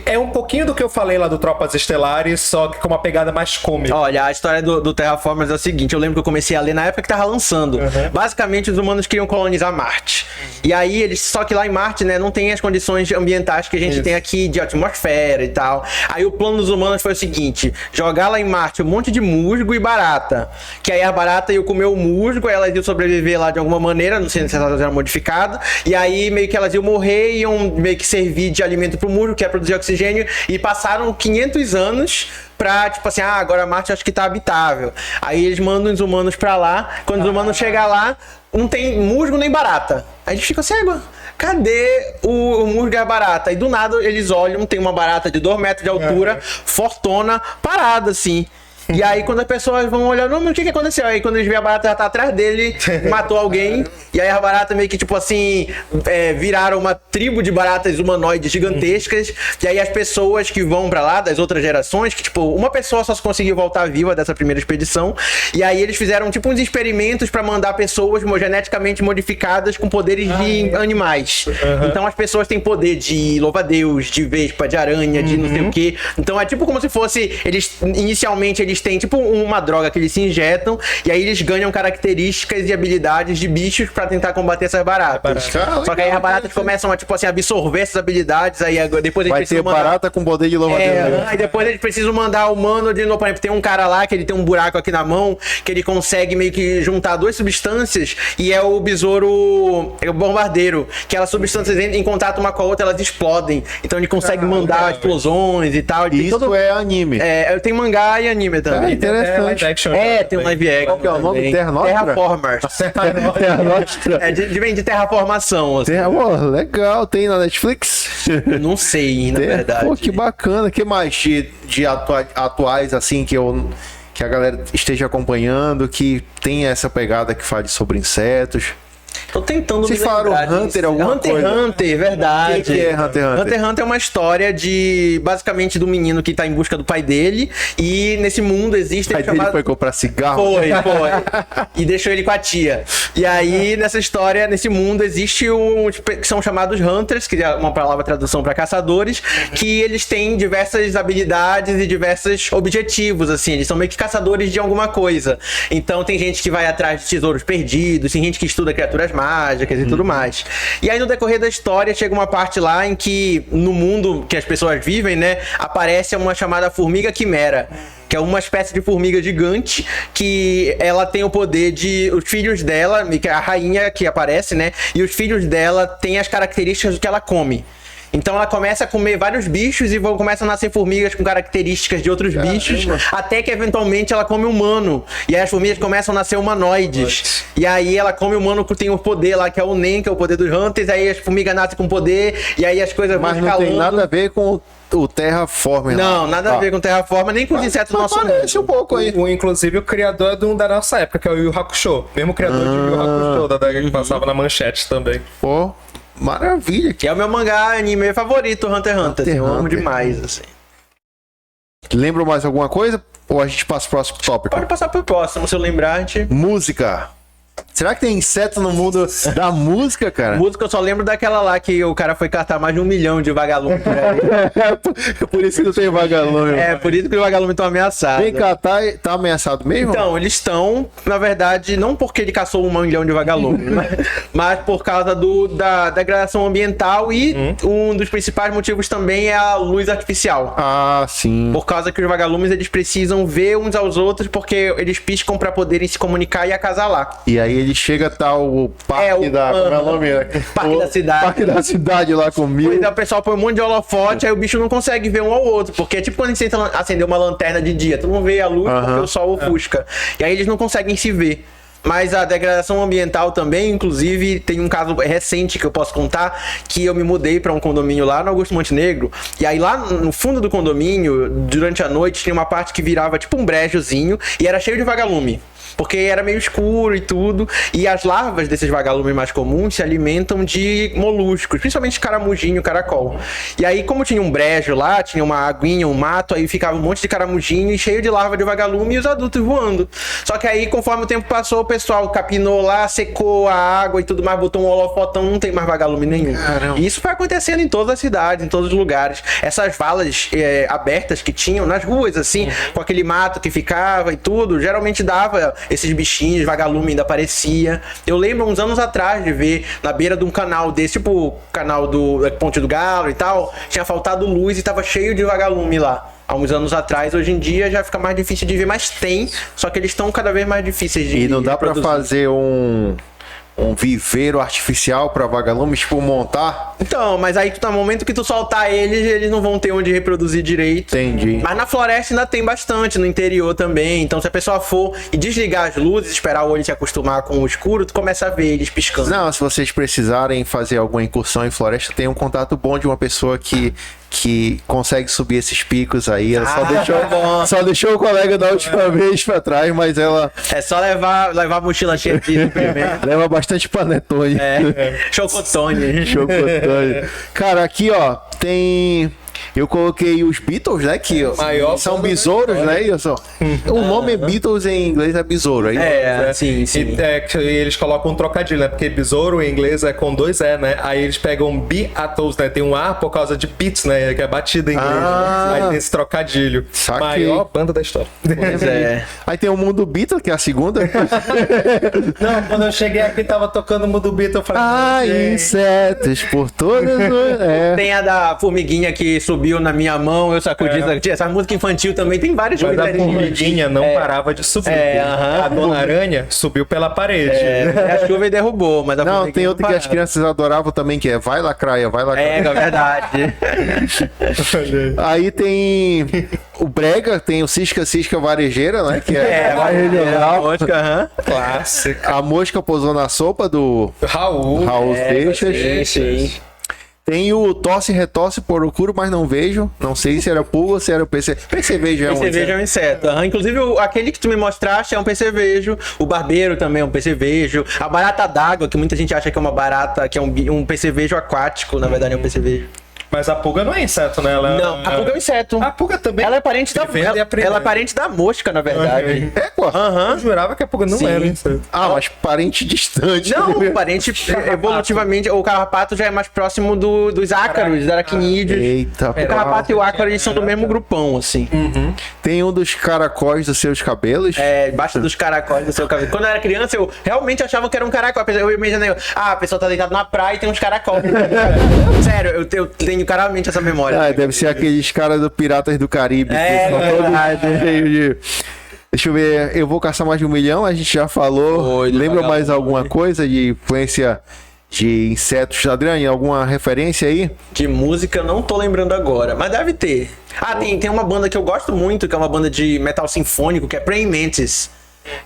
É um pouquinho do que eu falei lá do Tropas Estelares, só que com uma pegada mais cômica. Olha, a história do Terraformers é o seguinte, eu lembro que eu comecei a ler na época que tava lançando. Basicamente, os humanos queriam colonizar Marte. E aí, só que lá em Marte, né, não tem as condições ambientais que a gente tem aqui de atmosfera e tal. Aí o plano dos humanos foi o seguinte, jogar lá em Marte um monte de musgo e barata. Que aí a barata ia comer o musgo, aí elas iam sobreviver lá de alguma maneira, não sei se elas eram modificadas. E aí, meio que elas iam morrer, iam meio que servir de alimento pro musgo, que é produzir oxigênio, e passaram 500 anos pra, tipo assim, agora Marte acho que tá habitável. Aí eles mandam os humanos pra lá, quando os humanos chegam lá, não tem musgo nem barata. Aí eles ficam assim, cadê o musgo e a barata? E do nada eles olham, tem uma barata de 2 metros de altura, fortona, parada assim. E aí quando as pessoas vão olhar, não, mas o que aconteceu? Aí quando eles veem a barata já tá atrás dele, matou alguém, e aí a barata meio que tipo assim, viraram uma tribo de baratas humanoides gigantescas, e aí as pessoas que vão pra lá, das outras gerações, que tipo, uma pessoa só conseguiu voltar viva dessa primeira expedição, e aí eles fizeram tipo uns experimentos pra mandar pessoas geneticamente modificadas com poderes de animais. Então as pessoas têm poder de louva-a-Deus, de vespa, de aranha, de não sei o que. Então é tipo como se fosse, inicialmente eles têm tipo uma droga que eles se injetam e aí eles ganham características e habilidades de bichos pra tentar combater essas baratas. Só que aí as baratas começam a tipo assim absorver essas habilidades, aí depois eles precisam mandar... barata com poder de louva-a-Deus. Aí depois eles precisam mandar o humano de novo. Por exemplo, tem um cara lá que ele tem um buraco aqui na mão que ele consegue meio que juntar 2 substâncias e é o besouro, é o bombardeiro, que elas substâncias em contato uma com a outra, elas explodem. Então ele consegue mandar explosões e tal. Isso é anime. Tem mangá e anime também. Interessante. Tem um live action. Qual que é o nome? Terraformers. Terra Nostra. Vem de terraformação. Assim. Legal. Tem na Netflix? Não sei, na verdade. Pô, que bacana. Que mais de atuais, assim, que a galera esteja acompanhando, que tem essa pegada que fala sobre insetos? Tô tentando Vocês falaram Hunter, alguma coisa? Hunter, verdade. O que é Hunter x Hunter? Hunter x Hunter é uma história de, basicamente, do menino que tá em busca do pai dele, e nesse mundo existe... O pai dele foi comprar cigarro? Foi. E deixou ele com a tia. E aí, nessa história, nesse mundo, existe que são chamados Hunters, que é uma palavra tradução para caçadores, que eles têm diversas habilidades e diversos objetivos, assim, eles são meio que caçadores de alguma coisa. Então tem gente que vai atrás de tesouros perdidos, tem gente que estuda criaturas mágicas e tudo mais. E aí no decorrer da história chega uma parte lá em que no mundo que as pessoas vivem, né, aparece uma chamada formiga quimera, que é uma espécie de formiga gigante que ela tem o poder de... Os filhos dela, que é a rainha que aparece, né, e os filhos dela têm as características do que ela come. Então ela começa a comer vários bichos e começam a nascer formigas com características de outros bichos, até que eventualmente ela come humano. E aí as formigas começam a nascer humanoides. E aí ela come humano que tem o poder lá, que é o Nen, que é o poder dos Hunters, aí as formigas nascem com poder, e aí as coisas vão escalando. Mas não tem nada a ver com o Terraformer. Não, nada a ver com Terraformer, nem com os insetos do nosso mundo. Parece um pouco aí. Inclusive o criador é da nossa época, que é o Yu Hakusho. Mesmo criador de Yu Hakusho, da que passava na manchete também. Pô, maravilha. Que é o meu mangá anime favorito, Hunter x Hunter. Eu amo demais, assim. Lembra mais alguma coisa? Ou a gente passa pro próximo tópico? Pode passar pro próximo, se eu lembrar, a gente... Música. Será que tem inseto no mundo da música, cara? Música eu só lembro daquela lá que o cara foi catar mais de 1 milhão de vagalumes. É por isso que não tem vagalume. É, por isso que os vagalumes estão ameaçados. Vem cá, tá ameaçado mesmo? Então, eles estão, na verdade, não porque ele caçou 1 milhão de vagalumes, mas por causa da degradação ambiental e um dos principais motivos também é a luz artificial. Ah, sim. Por causa que os vagalumes, eles precisam ver uns aos outros porque eles piscam pra poderem se comunicar e acasalar. E aí ele chega a tá o parque como é o nome? Parque da cidade. Parque da cidade lá comigo. Pois é, o pessoal põe um monte de holofote, aí o bicho não consegue ver um ao outro. Porque é tipo quando a gente tenta acender uma lanterna de dia, tu não vê a luz porque o sol ofusca. E aí eles não conseguem se ver. Mas a degradação ambiental também, inclusive, tem um caso recente que eu posso contar, que eu me mudei para um condomínio lá no Augusto Montenegro, e aí lá no fundo do condomínio, durante a noite, tinha uma parte que virava tipo um brejozinho, e era cheio de vagalume. porque era meio escuro e tudo. E as larvas desses vagalumes mais comuns se alimentam de moluscos, principalmente caramujinho, caracol. E aí, como tinha um brejo lá, tinha uma aguinha, um mato, aí ficava um monte de caramujinho cheio de larva de vagalume e os adultos voando. Só que aí, conforme o tempo passou, o pessoal capinou lá, secou a água e tudo mais, botou um holofotão, não tem mais vagalume nenhum. Caramba. E isso foi acontecendo em todas as cidades, em todos os lugares. Essas valas abertas que tinham nas ruas, assim, com aquele mato que ficava e tudo, geralmente dava esses bichinhos, vagalume ainda aparecia. Eu lembro uns anos atrás de ver na beira de um canal desse, tipo canal do Ponte do Galo e tal, tinha faltado luz e tava cheio de vagalume lá. Há uns anos atrás, hoje em dia já fica mais difícil de ver, mas tem, só que eles estão cada vez mais difíceis de E não dá pra fazer um viveiro artificial pra vagalumes, tipo, montar? Então, mas aí no momento que tu soltar eles não vão ter onde reproduzir direito. Entendi. Mas na floresta ainda tem bastante, no interior também. Então se a pessoa for e desligar as luzes, esperar o olho se acostumar com o escuro, tu começa a ver eles piscando. Não, se vocês precisarem fazer alguma incursão em floresta, tem um contato bom de uma pessoa que consegue subir esses picos aí. Ela só deixou o colega da última vez pra trás, mas ela É só levar a mochila cheia de suprimento. leva bastante panetone. Chocotone. Chocotone. Cara, aqui ó, tem... Eu coloquei os Beatles, né? Que Maior são banda, besouros, né, Wilson? O nome Beatles em inglês é besouro, aí. Sim. E eles colocam um trocadilho, né? Porque besouro em inglês é com 2 E, né? Aí eles pegam Beatles, né? Tem um A por causa de beats, né? Que é batida em inglês. Aí tem esse trocadilho. Saquei. Maior banda da história. Pois é. Aí tem o Mundo Beatles, que é a segunda. Não, quando eu cheguei aqui, tava tocando o Mundo Beat, eu falei... Insetos por todas Tem a da formiguinha que subiu na minha mão, eu sacudi. Essa música infantil também tem várias Mas a coisas. formiguinha não parava de subir. A Dona Aranha subiu pela parede. A chuva e derrubou, mas a Não, formiguinha tem outra que as parava. crianças adoravam também, que é Vai Lacraia, vai Lacraia. É verdade. Aí tem o Brega, tem o Cisca Varejeira, né? Que Vai regional. Clássico. A Mosca Pousou na Sopa, do Raul. Raul Seixas. Sim. Tem o Tosse e Retosse, Procuro, mas não vejo. Não sei se era pulga ou se era o PC. Percevejo é um Percevejo é um inseto. Inclusive, aquele que tu me mostraste é um percevejo. O barbeiro também é um percevejo. A barata d'água, que muita gente acha que é uma barata, que é um percevejo aquático, na verdade é um percevejo. Mas a pulga não é inseto, né? Não, a pulga é um inseto. A pulga também. Ela é parente da Vivendo e aprendendo. ela é parente da mosca, na verdade. É, pô. Eu jurava que a pulga não Sim. era inseto. Ah, mas parente distante. Não, parente evolutivamente, o carrapato já é mais próximo dos ácaros, dos aracnídeos. Eita, O carrapato e o ácaro, eles são do mesmo grupão, assim. Tem um dos caracóis dos seus cabelos. Embaixo dos caracóis do seu cabelo. Quando eu era criança, eu realmente achava que era um caracol. Eu imaginei, a pessoa tá deitada na praia e tem uns caracóis. Sério, eu tenho claramente essa memória. Deve ser aqueles caras do Piratas do Caribe. que são todos cheios de... Deixa eu ver, eu vou caçar mais de 1 milhão, a gente já falou. Oi, Lembra vagabundo. mais alguma coisa de influência de insetos? Adriane, alguma referência aí? De música eu não tô lembrando agora, mas deve ter. Tem uma banda que eu gosto muito, que é uma banda de metal sinfônico, que é Praying Mantis.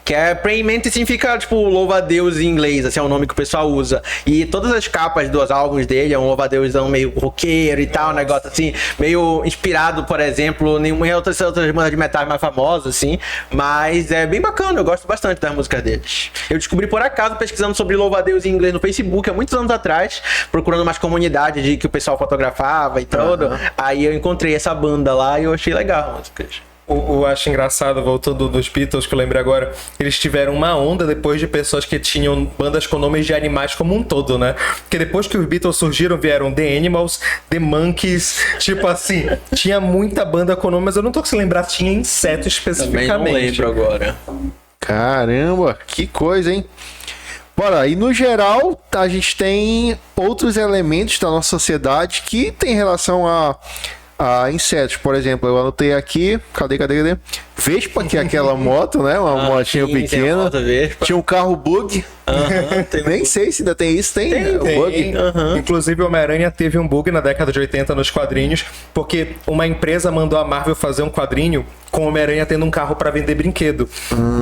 Que é Praying Mantis significa, tipo, louva-a-Deus em inglês, assim, é o nome que o pessoal usa. E todas as capas dos álbuns dele é um louva-a-Deusão meio roqueiro e tal, um negócio assim, meio inspirado, por exemplo, em outras bandas de metal mais famosas, assim. Mas é bem bacana, eu gosto bastante das músicas deles. Eu descobri por acaso, pesquisando sobre louva-a-Deus em inglês no Facebook, há muitos anos atrás, procurando umas comunidades de que o pessoal fotografava e tudo. Aí eu encontrei essa banda lá e eu achei legal as músicas. Eu acho engraçado, voltando dos Beatles, que eu lembrei agora, eles tiveram uma onda depois de pessoas que tinham bandas com nomes de animais como um todo, né? Porque depois que os Beatles surgiram, vieram The Animals, The Monkeys, tipo assim, tinha muita banda com nome, mas eu não tô conseguindo lembrar, tinha inseto especificamente. Também não lembro agora. Caramba, que coisa, hein? Bora, e no geral, a gente tem outros elementos da nossa sociedade que tem relação a insetos. Por exemplo, eu anotei aqui, cadê? Vespa, que é aquela moto, né? Uma motinha sim, tem a pequena. moto Vespa. Tinha um carro bug. Nem sei se ainda tem isso. Tem Tem. bug? Inclusive, o Homem-Aranha teve um bug na década de 80 nos quadrinhos, porque uma empresa mandou a Marvel fazer um quadrinho com o Homem-Aranha tendo um carro pra vender brinquedo.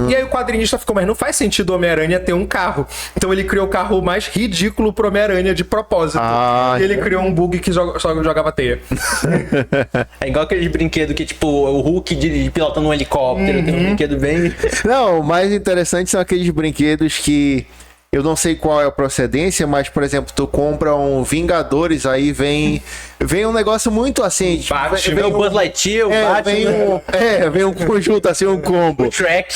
E aí o quadrinista ficou, mas não faz sentido o Homem-Aranha ter um carro. Então ele criou o carro mais ridículo pro Homem-Aranha de propósito. Ah, Ele criou um bug que só jogava teia. É igual aqueles brinquedos que, tipo, o Hulk pilotando um helicóptero. Tem um brinquedo bem... Não, o mais interessante são aqueles brinquedos que eu não sei qual é a procedência, mas, por exemplo, tu compra um Vingadores, aí vem um negócio muito assim. Tipo, Vem o Buzz Lightyear, o Batman, vem um conjunto assim, um combo. o Shrek.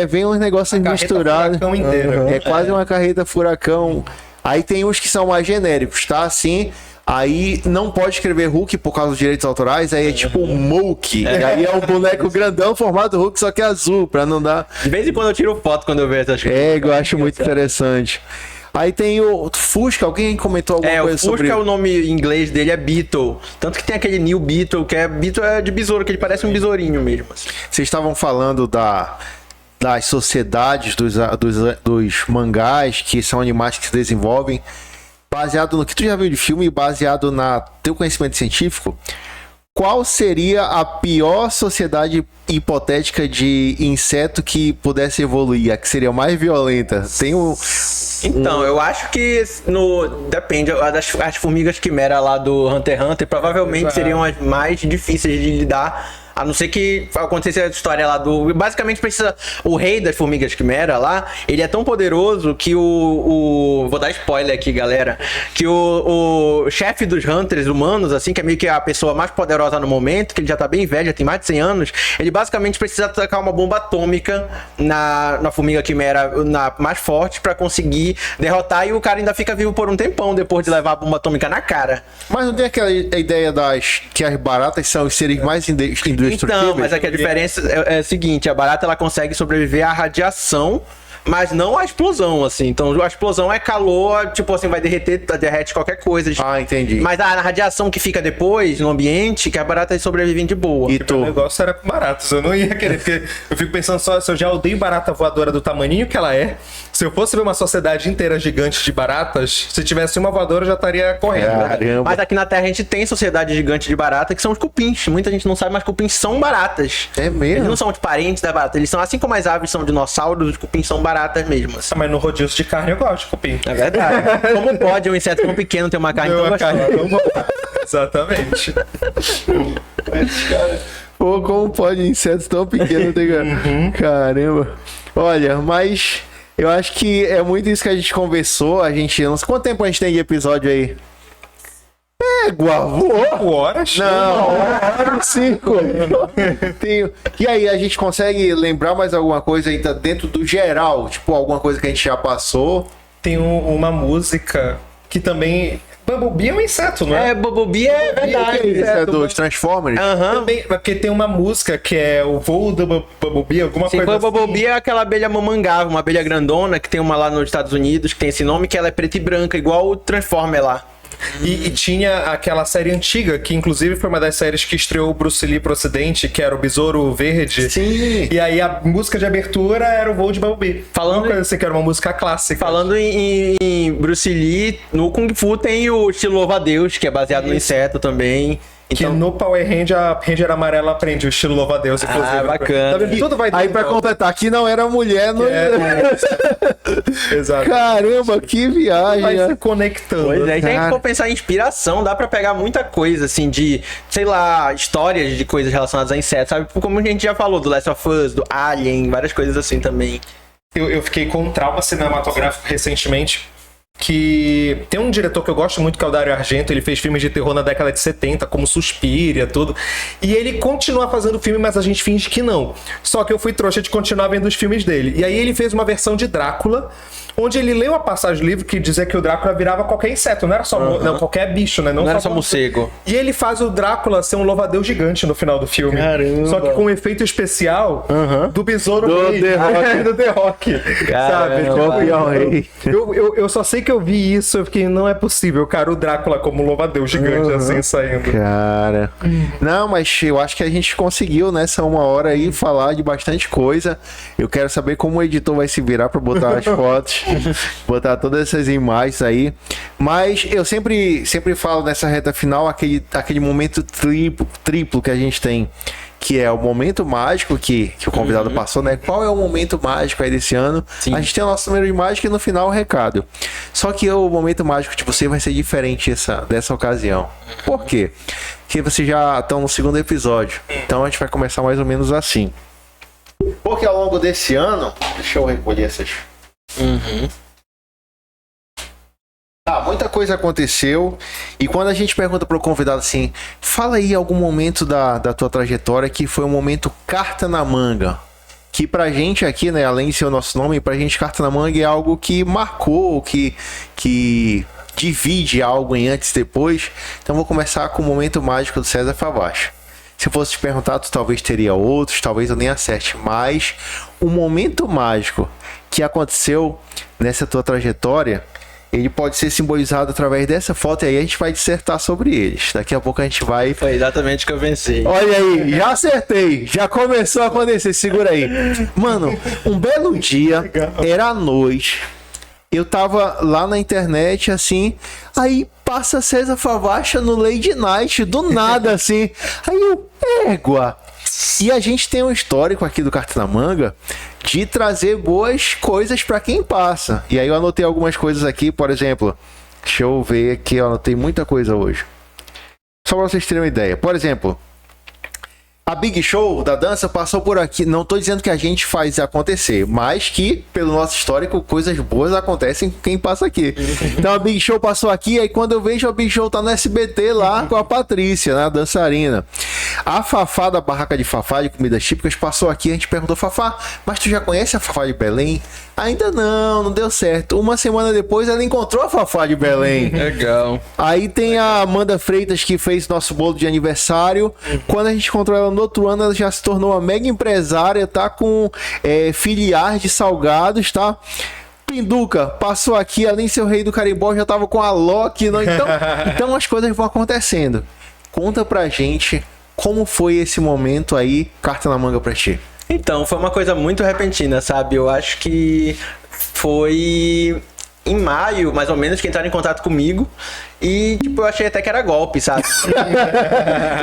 Vem uns negócios misturados. Furacão inteira. É quase uma carreta furacão. Aí tem uns que são mais genéricos, tá? Assim. Aí não pode escrever Hulk por causa dos direitos autorais, aí é tipo Moke. E aí é um boneco grandão formado Hulk, só que é azul, pra não dar. De vez em quando eu tiro foto quando eu vejo essas coisas. Eu acho muito interessante. Aí tem o Fusca, alguém comentou alguma coisa sobre... O Fusca, o nome em inglês dele é Beetle. Tanto que tem aquele New Beetle, que Beetle é de besouro, que ele parece um besourinho mesmo. Assim. Vocês estavam falando das sociedades, dos mangás, que são animais que se desenvolvem. Baseado no que tu já viu de filme e baseado no teu conhecimento científico, qual seria a pior sociedade hipotética de inseto que pudesse evoluir? A que seria mais violenta? Tem Então, eu acho que depende. As formigas quimera lá do Hunter x Hunter provavelmente seriam as mais difíceis de lidar. A não ser que acontecesse a história lá do... Basicamente precisa... O rei das formigas quimera lá, ele é tão poderoso que vou dar spoiler aqui, galera. Que o chefe dos Hunters humanos, assim, que é meio que a pessoa mais poderosa no momento, que ele já tá bem velho, já tem mais de 100 anos, ele basicamente precisa tacar uma bomba atômica na formiga quimera mais forte pra conseguir derrotar, e o cara ainda fica vivo por um tempão depois de levar a bomba atômica na cara. Mas não tem aquela ideia que as baratas são os seres mais indestrutíveis? Então, mas é que a diferença é a seguinte, a barata ela consegue sobreviver à radiação, mas não à explosão, assim. Então a explosão é calor, tipo assim, vai derrete qualquer coisa. Ah, entendi. Mas a radiação que fica depois no ambiente, que a barata sobrevivem de boa. E O negócio era com baratas, eu não ia querer, porque eu fico pensando só, se eu já odeio barata voadora do tamaninho que ela é, se eu fosse ver uma sociedade inteira gigante de baratas, se tivesse uma voadora eu já estaria correndo. Caramba. Mas aqui na Terra a gente tem sociedade gigante de barata, que são os cupins. Muita gente não sabe, mas cupins são baratas. É mesmo? Eles não são de parentes da barata, eles são assim como as aves são dinossauros, os cupins são baratas mesmo. Assim. Ah, mas no rodízio de carne eu gosto de cupim. É verdade. Como pode um inseto tão pequeno ter uma carne tão Uma carne gostosa? tão boa. Exatamente. Pô, como pode insetos tão pequenos ter... Caramba. Olha, mas eu acho que é muito isso que a gente conversou. A gente... Não sei quanto tempo a gente tem de episódio aí. Voou. 5 horas? Não, 5. E aí, a gente consegue lembrar mais alguma coisa ainda dentro do geral? Tipo, alguma coisa que a gente já passou? Tem uma música que também... Bumblebee é um inseto, não é? Bumblebee é verdade. Isso é dos Transformers? Aham. Também, porque tem uma música que é o voo do Bumblebee, alguma Sim, coisa o Bumblebee é aquela abelha mamangava, uma abelha grandona, que tem uma lá nos Estados Unidos, que tem esse nome, que ela é preta e branca, igual o Transformer lá. E tinha aquela série antiga, que inclusive foi uma das séries que estreou o Bruce Lee pro ocidente, que era o Besouro Verde. Sim. E aí a música de abertura era o voo de Bumblebee. Falando uma coisa assim, que era uma música clássica. Falando em Bruce Lee, no Kung Fu tem o estilo Louva-a-Deus, que é baseado no inseto também. Que Então, no Power Ranger, a Ranger amarela aprende o estilo Louva-a-Deus, inclusive. bacana. Tá vendo? Tudo vai Aí, pra completar, aqui não era mulher, não Exato. Caramba, que viagem. Vai né? se conectando. Pois é, se a gente Cara. for pensar em inspiração, dá pra pegar muita coisa, assim, de, sei lá, histórias de coisas relacionadas a insetos, sabe? Como a gente já falou, do Last of Us, do Alien, várias coisas assim também. Eu fiquei com um trauma cinematográfico recentemente, que tem um diretor que eu gosto muito, que é o Dario Argento. Ele fez filmes de terror na década de 70, como Suspiria, tudo. E ele continua fazendo filme, mas a gente finge que não. Só que eu fui trouxa de continuar vendo os filmes dele. E aí ele fez uma versão de Drácula, onde ele leu a passagem do livro que dizia que o Drácula virava qualquer inseto, não era só não, qualquer bicho, né? Não era só morcego. E ele faz o Drácula ser um louva-a-Deus gigante no final do filme. Caramba. Só que com um efeito especial do Besouro Do Rei. The Rock. Do The Rock. Sabe? Caramba. Copiar o rei. Eu só sei que eu vi isso, eu fiquei, não é possível, cara, o Drácula como louva-a-Deus gigante assim, saindo. Cara. Não, mas eu acho que a gente conseguiu nessa 1 hora aí falar de bastante coisa. Eu quero saber como o editor vai se virar pra botar as fotos. Botar todas essas imagens aí. Mas eu sempre falo nessa reta final aquele momento triplo que a gente tem, que é o momento mágico que o convidado passou, né? Qual é o momento mágico aí desse ano? Sim. A gente tem o nosso número de mágica e no final o recado. Só que o momento mágico de você vai ser diferente dessa ocasião. Por quê? Porque vocês já estão no segundo episódio. Então a gente vai começar mais ou menos assim. Porque ao longo desse ano... Deixa eu recolher essas... Tá, muita coisa aconteceu. E quando a gente pergunta pro convidado assim, fala aí algum momento da tua trajetória que foi um momento carta na manga. Que pra gente aqui, né, além de ser o nosso nome, pra gente carta na manga é algo que marcou, que divide algo em antes e depois. Então vou começar com o momento mágico do César Favacho. Se eu fosse te perguntar, tu talvez teria outros, talvez eu nem acerte, mas o momento mágico que aconteceu nessa tua trajetória, ele pode ser simbolizado através dessa foto e aí a gente vai dissertar sobre eles. Daqui a pouco a gente vai... Foi exatamente o que eu pensei. Olha aí, já acertei, já começou a acontecer, segura aí. Mano, um belo dia, era à noite, eu tava lá na internet, assim, aí passa César Favacho no Lady Night, do nada, assim. Aí eu, égua. E a gente tem um histórico aqui do Carta na Manga de trazer boas coisas pra quem passa. E aí eu anotei algumas coisas aqui, por exemplo, deixa eu ver aqui, eu anotei muita coisa hoje. Só pra vocês terem uma ideia. Por exemplo, a Big Show da dança passou por aqui. Não tô dizendo que a gente faz acontecer, mas que, pelo nosso histórico, coisas boas acontecem com quem passa aqui. Então a Big Show passou aqui, aí quando eu vejo a Big Show tá no SBT lá com a Patrícia, né, a dançarina. A Fafá da Barraca de Fafá, de comidas típicas, passou aqui, a gente perguntou, Fafá, mas tu já conhece a Fafá de Belém? Ainda não deu certo. Uma semana depois ela encontrou a Fafá de Belém. Legal. Aí tem a Amanda Freitas, que fez nosso bolo de aniversário. Quando a gente encontrou ela no outro ano, ela já se tornou uma mega empresária, tá com filiais de salgados, tá? Pinduca passou aqui, além de ser o rei do carimbó, já tava com a Loki. Não? Então as coisas vão acontecendo. Conta pra gente como foi esse momento aí, carta na manga pra ti. Então, foi uma coisa muito repentina, sabe? Eu acho que foi em maio, mais ou menos, que entraram em contato comigo. E, tipo, eu achei até que era golpe, sabe?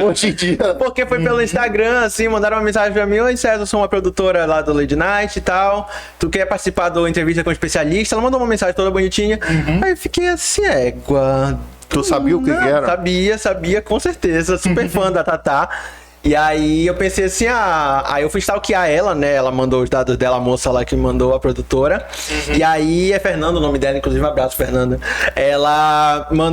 Hoje em dia. Porque foi pelo Instagram, assim, mandaram uma mensagem pra mim: oi, César, eu sou uma produtora lá do Lady Night e tal. Tu quer participar da entrevista com o especialista? Ela mandou uma mensagem toda bonitinha. Aí eu fiquei assim, égua. Tu sabia o que era? Sabia, com certeza. Super fã da Tatá. E aí eu pensei assim, aí eu fui stalkear ela, né? Ela mandou os dados dela, a moça lá que mandou, a produtora. E aí é Fernanda o nome dela, inclusive um abraço, Fernanda.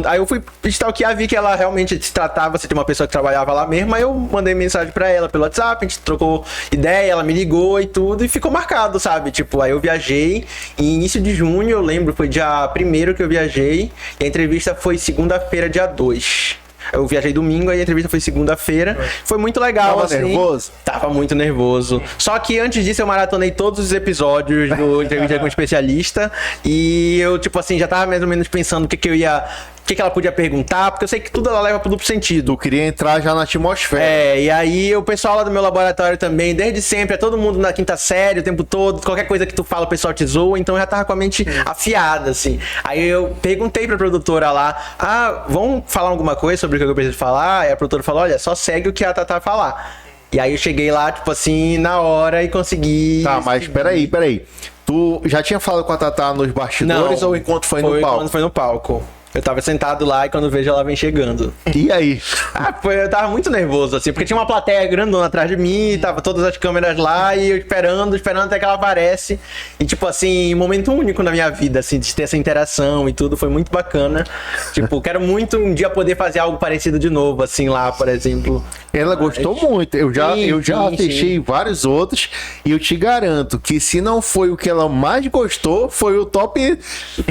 Aí eu fui stalkear, vi que ela realmente se tratava-se de uma pessoa que trabalhava lá mesmo. Aí eu mandei mensagem pra ela pelo WhatsApp, a gente trocou ideia, ela me ligou e tudo, e ficou marcado, sabe? Tipo, aí eu viajei em início de junho, eu lembro, foi dia 1º que eu viajei, e a entrevista foi segunda-feira, dia 2. Eu viajei domingo, aí a entrevista foi segunda-feira. Foi muito legal, Tava assim. nervoso? Tava muito nervoso. Só que antes disso eu maratonei todos os episódios do Entrevista com o Especialista. E eu, tipo assim, já tava mais ou menos pensando o que ela podia perguntar, porque eu sei que tudo ela leva pro duplo sentido. Tu queria entrar já na atmosfera. E aí o pessoal lá do meu laboratório também, desde sempre, é todo mundo na quinta série o tempo todo, qualquer coisa que tu fala o pessoal te zoa, então eu já tava com a mente afiada, assim. Aí eu perguntei pra produtora lá, vamos falar alguma coisa sobre o que eu preciso falar? Aí a produtora falou, olha, só segue o que a Tatá falar. E aí eu cheguei lá, tipo assim, na hora e consegui... Tá, mas peraí. Tu já tinha falado com a Tatá nos bastidores ou o encontro foi no palco? Foi no palco. Eu tava sentado lá e quando eu vejo ela vem chegando. E aí? Eu tava muito nervoso, assim, porque tinha uma plateia grandona atrás de mim, tava todas as câmeras lá e eu esperando até que ela aparece. E, tipo assim, um momento único na minha vida, assim, de ter essa interação e tudo, foi muito bacana. Tipo, quero muito um dia poder fazer algo parecido de novo, assim, lá, por exemplo. Ela gostou muito. Eu já assisti vários outros e eu te garanto que se não foi o que ela mais gostou, foi o top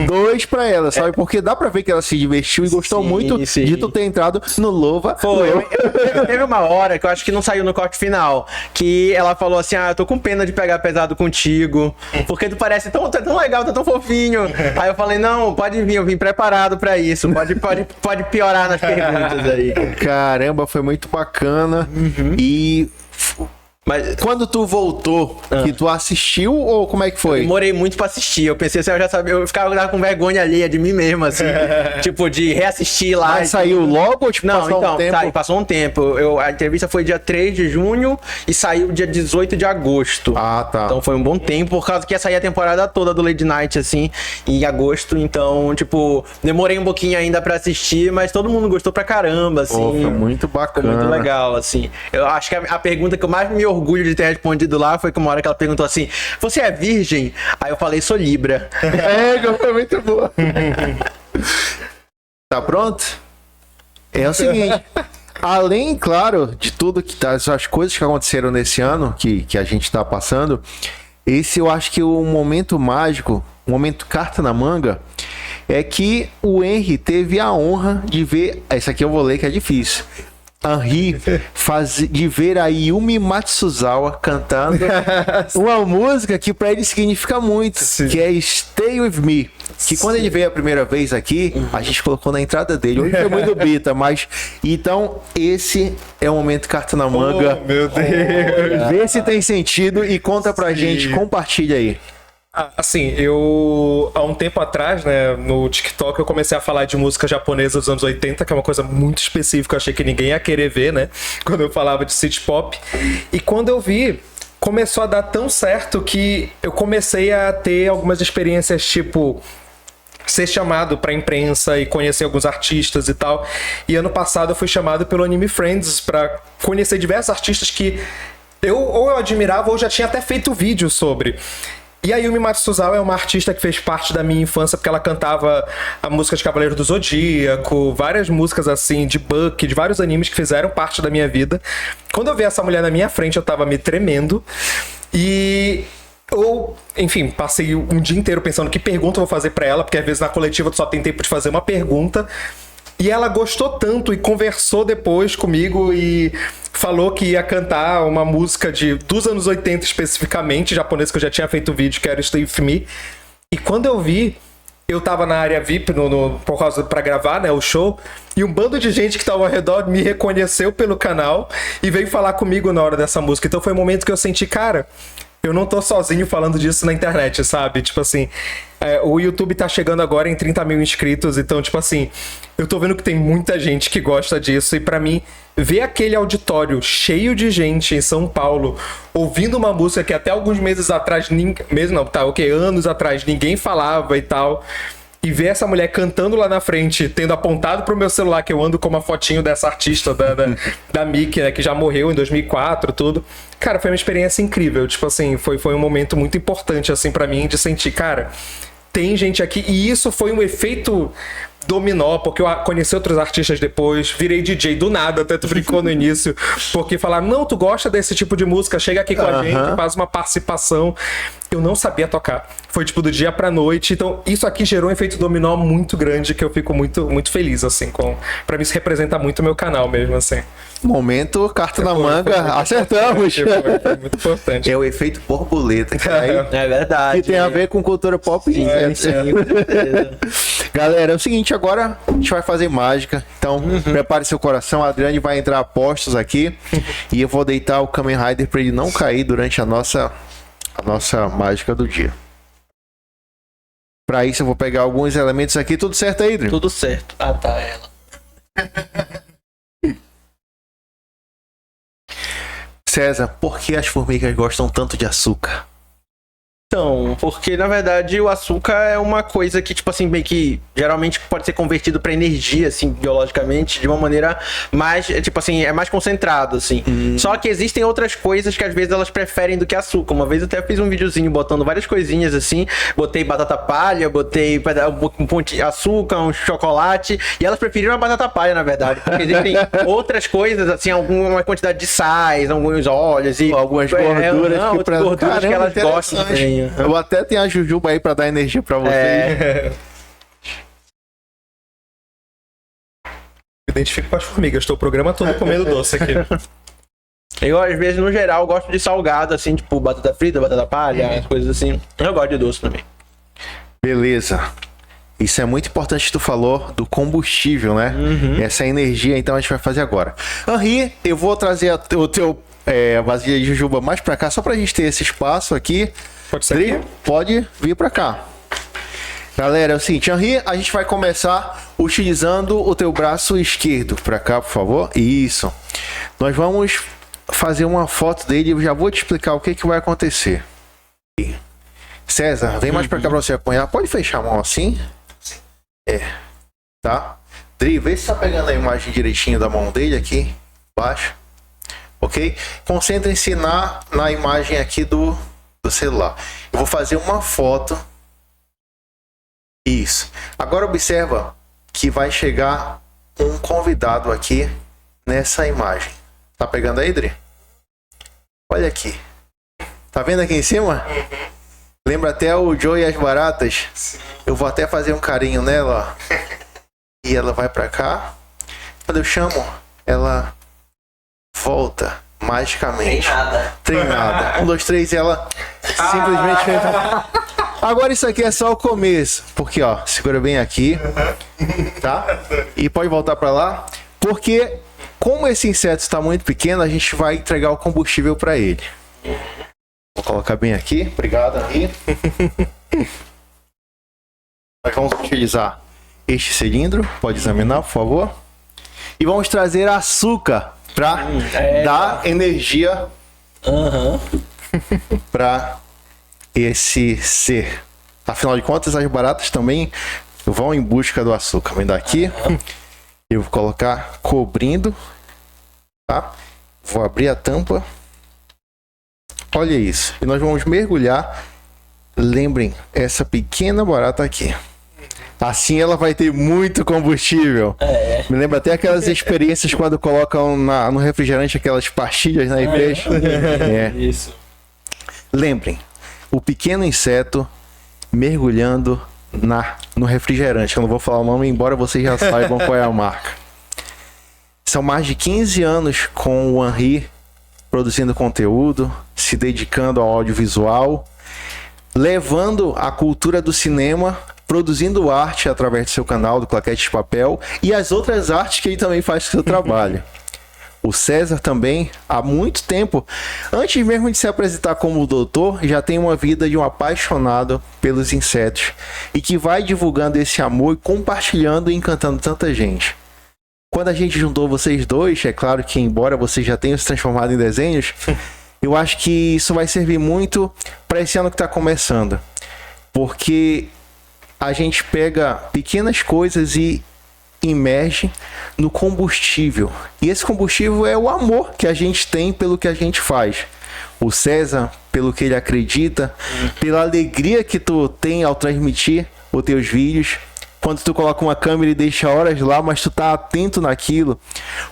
2 pra ela, sabe? Porque dá pra ver que ela se divertiu e gostou muito de tu ter entrado no Louva. Teve uma hora que eu acho que não saiu no corte final, que ela falou assim, eu tô com pena de pegar pesado contigo, porque tu parece tão legal, tá tão fofinho. Aí eu falei, não, pode vir, eu vim preparado pra isso, pode piorar nas perguntas aí. Caramba, foi muito bacana. E Mas Quando tu voltou, que tu assistiu ou como é que foi? demorei muito pra assistir. Eu pensei assim, eu já sabia, eu tava com vergonha alheia de mim mesmo, assim. Tipo, de reassistir lá. Mas saiu logo ou tipo, Não, passou então, um tempo? passou um tempo. A entrevista foi dia 3 de junho e saiu dia 18 de agosto. Ah, tá. Então foi um bom tempo, por causa que ia sair a temporada toda do Lady Night, assim, em agosto. Então, tipo, demorei um pouquinho ainda pra assistir, mas todo mundo gostou pra caramba, assim. Pô, foi muito Ficou bacana. muito legal, assim. Eu acho que a pergunta que eu mais me orgulho de ter respondido lá foi que uma hora que ela perguntou assim: você é virgem? Aí eu falei: sou Libra. Foi muito boa. Tá pronto? É o seguinte. Além, claro, de tudo que tá, as coisas que aconteceram nesse ano que a gente tá passando, esse eu acho que o momento mágico, o momento carta na manga, é que o Henry teve a honra de ver. Essa aqui eu vou ler que é difícil. Henry de ver a Yumi Matsuzawa cantando uma música que pra ele significa muito, que é Stay With Me. Que quando ele veio a primeira vez aqui, a gente colocou na entrada dele. Hoje foi muito bita, mas. Então, esse é o momento carta na manga. Oh, meu Deus. Vê se tem sentido e conta pra gente, compartilha aí. Assim, eu há um tempo atrás, né, no TikTok eu comecei a falar de música japonesa dos anos 80, que é uma coisa muito específica, eu achei que ninguém ia querer ver, né, quando eu falava de city pop. E quando eu vi, começou a dar tão certo que eu comecei a ter algumas experiências, tipo, ser chamado pra imprensa e conhecer alguns artistas e tal. E ano passado eu fui chamado pelo Anime Friends pra conhecer diversos artistas que eu admirava ou já tinha até feito vídeo sobre. E a Yumi Matsuzawa é uma artista que fez parte da minha infância, porque ela cantava a música de Cavaleiro do Zodíaco, várias músicas assim, de Buck, de vários animes que fizeram parte da minha vida. Quando eu vi essa mulher na minha frente, eu tava me tremendo. E eu, enfim, passei um dia inteiro pensando que pergunta eu vou fazer pra ela, porque às vezes na coletiva tu só tem tempo de fazer uma pergunta. E ela gostou tanto e conversou depois comigo e falou que ia cantar uma música dos anos 80 especificamente, japonês, que eu já tinha feito vídeo, que era Stay With Me. E quando eu vi, eu tava na área VIP por causa pra gravar, né, o show, e um bando de gente que tava ao redor me reconheceu pelo canal e veio falar comigo na hora dessa música. Então foi um momento que eu senti, cara, eu não tô sozinho falando disso na internet, sabe? Tipo assim, o YouTube tá chegando agora em 30 mil inscritos, então, tipo assim, eu tô vendo que tem muita gente que gosta disso, e pra mim, ver aquele auditório cheio de gente em São Paulo, ouvindo uma música que até alguns meses atrás, anos atrás, ninguém falava e tal, e ver essa mulher cantando lá na frente, tendo apontado pro meu celular, que eu ando com uma fotinho dessa artista da Miki, né, que já morreu em 2004, tudo. Cara, foi uma experiência incrível. Tipo assim, foi um momento muito importante, assim, pra mim, de sentir, cara, tem gente aqui. E isso foi um efeito dominó, porque eu conheci outros artistas depois, virei DJ do nada, até tu brincou no início, porque falaram, não, tu gosta desse tipo de música, chega aqui com a gente, faz uma participação. Eu não sabia tocar, foi tipo do dia pra noite, então isso aqui gerou um efeito dominó muito grande, que eu fico muito, muito feliz, assim, pra mim isso representa muito o meu canal mesmo, assim. Momento carta na manga, acertamos. Foi muito importante. É o efeito borboleta, que aí É verdade. que tem a ver com cultura pop. Sim, com certeza. Galera, é o seguinte, agora a gente vai fazer mágica. Então, prepare seu coração. A Adriane vai entrar a postos aqui. E eu vou deitar o Kamen Rider pra ele não cair durante a nossa mágica do dia. Pra isso, eu vou pegar alguns elementos aqui. Tudo certo aí, Adriane? Tudo certo. Ah, tá, ela. César, por que as formigas gostam tanto de açúcar? Então, porque na verdade o açúcar é uma coisa que, tipo assim, bem que geralmente pode ser convertido pra energia, assim, biologicamente, de uma maneira mais, tipo assim, é mais concentrado, assim. Só que existem outras coisas que às vezes elas preferem do que açúcar. Uma vez eu até fiz um videozinho botando várias coisinhas assim, botei batata palha, botei um ponto de açúcar, um chocolate, e elas preferiram a batata palha, na verdade, porque existem outras coisas, assim, alguma quantidade de sais, alguns óleos e algumas gorduras, outras gorduras que elas gostam também. Eu até tenho a jujuba aí pra dar energia pra vocês. Me identifico com as formigas, estou o programa todo comendo doce aqui. Eu, às vezes, no geral, gosto de salgado, assim, tipo batata frita, batata palha, as coisas assim. Eu gosto de doce também. Beleza. Isso é muito importante que tu falou do combustível, né? Essa energia, então, a gente vai fazer agora. Henri, eu vou trazer o teu a vasilha de jujuba mais pra cá, só pra gente ter esse espaço aqui. Pode ser Dri, aqui? pode vir pra cá. Galera, é o seguinte, Henri, a gente vai começar utilizando o teu braço esquerdo. Pra cá, por favor. Isso. Nós vamos fazer uma foto dele e eu já vou te explicar o que vai acontecer. César, vem mais pra cá pra você acompanhar. Pode fechar a mão assim? Tá? Dri, vê se tá pegando a imagem direitinho da mão dele aqui embaixo. Ok? Concentrem-se na imagem aqui do celular. Eu vou fazer uma foto. Isso. Agora observa que vai chegar um convidado aqui nessa imagem. Tá pegando aí, Dri? Olha aqui. Tá vendo aqui em cima? Lembra até o Joe e as baratas? Eu vou até fazer um carinho nela, ó. E ela vai pra cá. Quando eu chamo, ela volta magicamente. Treinada. 1, 2, 3 e ela simplesmente entra. Agora isso aqui é só o começo. Porque, ó, segura bem aqui. Tá? E pode voltar pra lá. Porque, como esse inseto está muito pequeno, a gente vai entregar o combustível pra ele. Vou colocar bem aqui. Obrigado, Henri. Nós vamos utilizar este cilindro. Pode examinar, por favor. E vamos trazer açúcar para dar energia para esse ser. Afinal de contas, as baratas também vão em busca do açúcar. Vem daqui. Eu vou colocar cobrindo. Tá? Vou abrir a tampa. Olha isso. E nós vamos mergulhar. Lembrem, essa pequena barata aqui. Assim ela vai ter muito combustível. Me lembra até aquelas experiências quando colocam no refrigerante aquelas pastilhas, né? Isso. Lembrem, o pequeno inseto mergulhando no refrigerante. Eu não vou falar o nome, embora vocês já saibam qual é a marca. São mais de 15 anos com o Henri produzindo conteúdo, se dedicando ao audiovisual, levando a cultura do cinema, produzindo arte através do seu canal, do Claquete de Papel, e as outras artes que ele também faz com o seu trabalho. O César também, há muito tempo, antes mesmo de se apresentar como doutor, já tem uma vida de um apaixonado pelos insetos e que vai divulgando esse amor e compartilhando e encantando tanta gente. Quando a gente juntou vocês dois, é claro que embora vocês já tenham se transformado em desenhos, eu acho que isso vai servir muito para esse ano que está começando. Porque a gente pega pequenas coisas e imerge no combustível. E esse combustível é o amor que a gente tem pelo que a gente faz. O César, pelo que ele acredita, pela alegria que tu tem ao transmitir os teus vídeos. Quando tu coloca uma câmera e deixa horas lá, mas tu tá atento naquilo.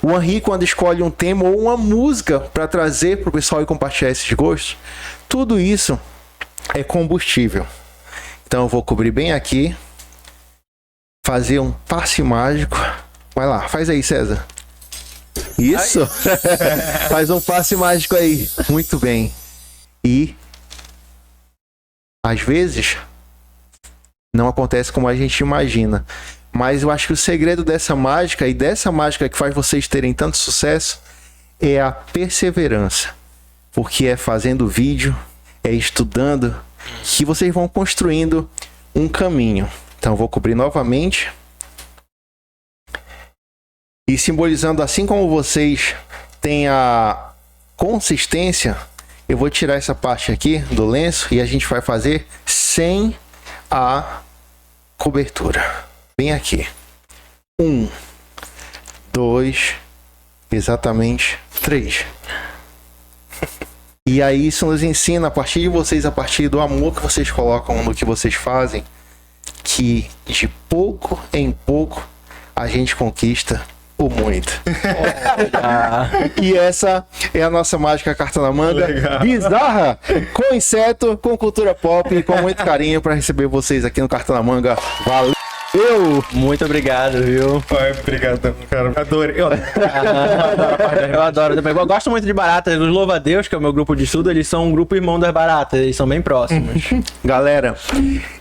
O Henri, quando escolhe um tema ou uma música para trazer pro pessoal e compartilhar esses gostos, tudo isso é combustível. Então eu vou cobrir bem aqui. Fazer um passe mágico. Vai lá, faz aí, César. Isso. Faz um passe mágico aí. Muito bem. E às vezes não acontece como a gente imagina. Mas eu acho que o segredo dessa mágica e dessa mágica que faz vocês terem tanto sucesso é a perseverança. Porque é fazendo vídeo, é estudando, que vocês vão construindo um caminho. Então eu vou cobrir novamente. E simbolizando assim como vocês têm a consistência, eu vou tirar essa parte aqui do lenço e a gente vai fazer sem a cobertura. Bem aqui. 1, 2, exatamente 3. E aí isso nos ensina a partir de vocês, a partir do amor que vocês colocam no que vocês fazem, que de pouco em pouco a gente conquista o muito. E essa é a nossa mágica carta na manga. Legal. Bizarra, com inseto, com cultura pop e com muito carinho para receber vocês aqui no Carta na Manga. Valeu! Muito obrigado, viu? Obrigado, cara. Adorei. Eu adoro também. Eu gosto muito de baratas. Os Louva-a-Deus, que é o meu grupo de estudo, eles são um grupo irmão das baratas. Eles são bem próximos. Galera,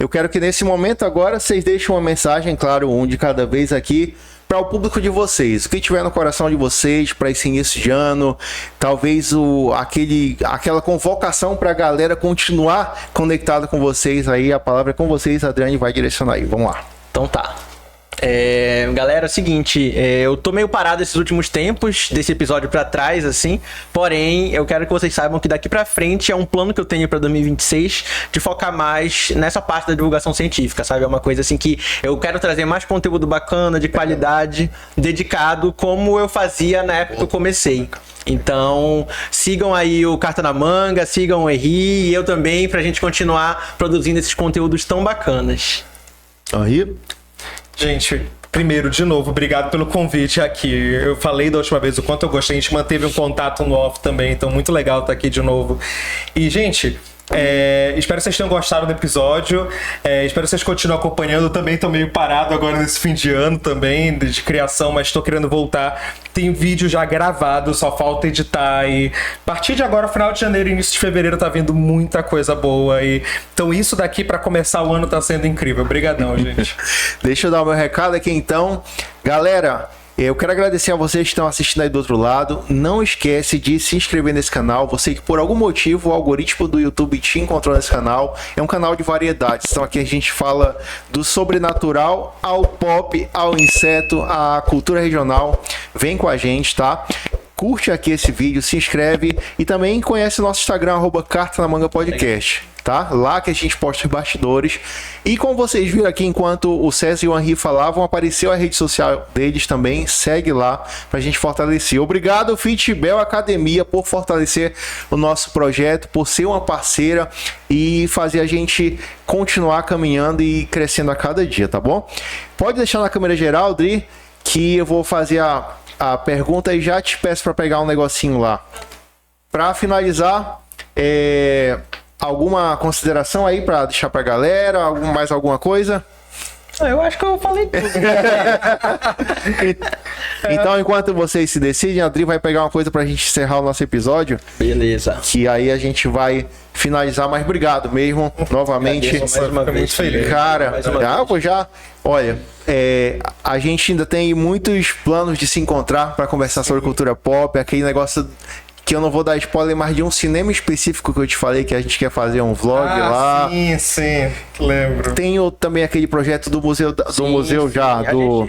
eu quero que nesse momento agora vocês deixem uma mensagem, claro, um de cada vez aqui, para o público de vocês, o que tiver no coração de vocês para esse início de ano, talvez aquela convocação para a galera continuar conectada com vocês aí, a palavra é com vocês, a Adriane vai direcionar aí, vamos lá. Então tá. Galera, é o seguinte, eu tô meio parado esses últimos tempos, desse episódio pra trás, assim, porém, eu quero que vocês saibam que daqui pra frente é um plano que eu tenho pra 2026 de focar mais nessa parte da divulgação científica, sabe? É uma coisa assim que eu quero trazer mais conteúdo bacana, de qualidade, dedicado, como eu fazia na época que eu comecei. Então, sigam aí o Carta na Manga, sigam o Henri e eu também, pra gente continuar produzindo esses conteúdos tão bacanas. Henri? Gente, primeiro, de novo, obrigado pelo convite aqui. Eu falei da última vez o quanto eu gostei, a gente manteve um contato no off também, então muito legal estar aqui de novo. E, gente, espero que vocês tenham gostado do episódio, espero que vocês continuem acompanhando. Eu também tô meio parado agora nesse fim de ano também, de criação, mas tô querendo voltar. Tem vídeo já gravado, só falta editar, e a partir de agora, final de janeiro, início de fevereiro, tá vindo muita coisa boa, e então isso daqui pra começar o ano tá sendo incrível. Obrigadão, gente. Deixa eu dar o meu recado aqui então. Galera, eu quero agradecer a vocês que estão assistindo aí do outro lado. Não esquece de se inscrever nesse canal. Você que por algum motivo o algoritmo do YouTube te encontrou nesse canal. É um canal de variedades. Então aqui a gente fala do sobrenatural ao pop, ao inseto, à cultura regional. Vem com a gente, tá? Curte aqui esse vídeo, se inscreve e também conhece o nosso Instagram, @Carta na Manga Podcast, tá? Lá que a gente posta os bastidores. E como vocês viram aqui, enquanto o César e o Henri falavam, apareceu a rede social deles também. Segue lá pra gente fortalecer. Obrigado, Fitbel Academia, por fortalecer o nosso projeto, por ser uma parceira e fazer a gente continuar caminhando e crescendo a cada dia, tá bom? Pode deixar na câmera geral, Dri, que eu vou fazer a pergunta e já te peço para pegar um negocinho lá. Para finalizar, alguma consideração aí para deixar para a galera? Mais alguma coisa? Eu acho que eu falei tudo. Então, enquanto vocês se decidem, a Adri vai pegar uma coisa pra gente encerrar o nosso episódio. Beleza. Que aí a gente vai finalizar, mas obrigado mesmo, novamente. Mais uma vez, muito feliz. Cara, olha, a gente ainda tem muitos planos de se encontrar para conversar sobre cultura pop, aquele negócio que eu não vou dar spoiler, mas de um cinema específico que eu te falei que a gente quer fazer um vlog lá. Sim, lembro. Tenho também aquele projeto do museu,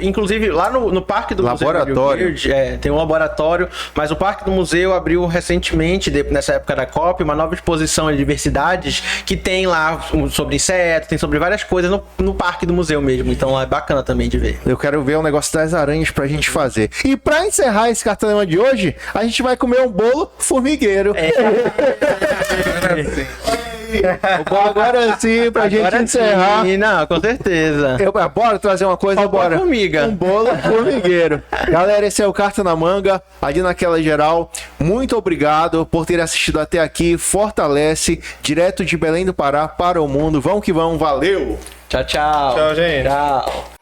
Inclusive, lá no Parque do Laboratório. Museu Verde, tem um laboratório, mas o Parque do Museu abriu recentemente, nessa época da COP, uma nova exposição de diversidades que tem lá sobre insetos, tem sobre várias coisas no Parque do Museu mesmo. Então lá é bacana também de ver. Eu quero ver o negócio das aranhas pra gente fazer. E pra encerrar esse cartão de hoje, a gente vai comer um bolo formigueiro. Agora sim, pra gente encerrar. Não, com certeza. Bora trazer uma coisa, bora. Formiga. Um bolo formigueiro. Galera, esse é o Carta na Manga, ali naquela geral. Muito obrigado por ter assistido até aqui. Fortalece, direto de Belém do Pará para o mundo. Vamos que vamos, valeu! Tchau, tchau. Tchau, gente. Tchau.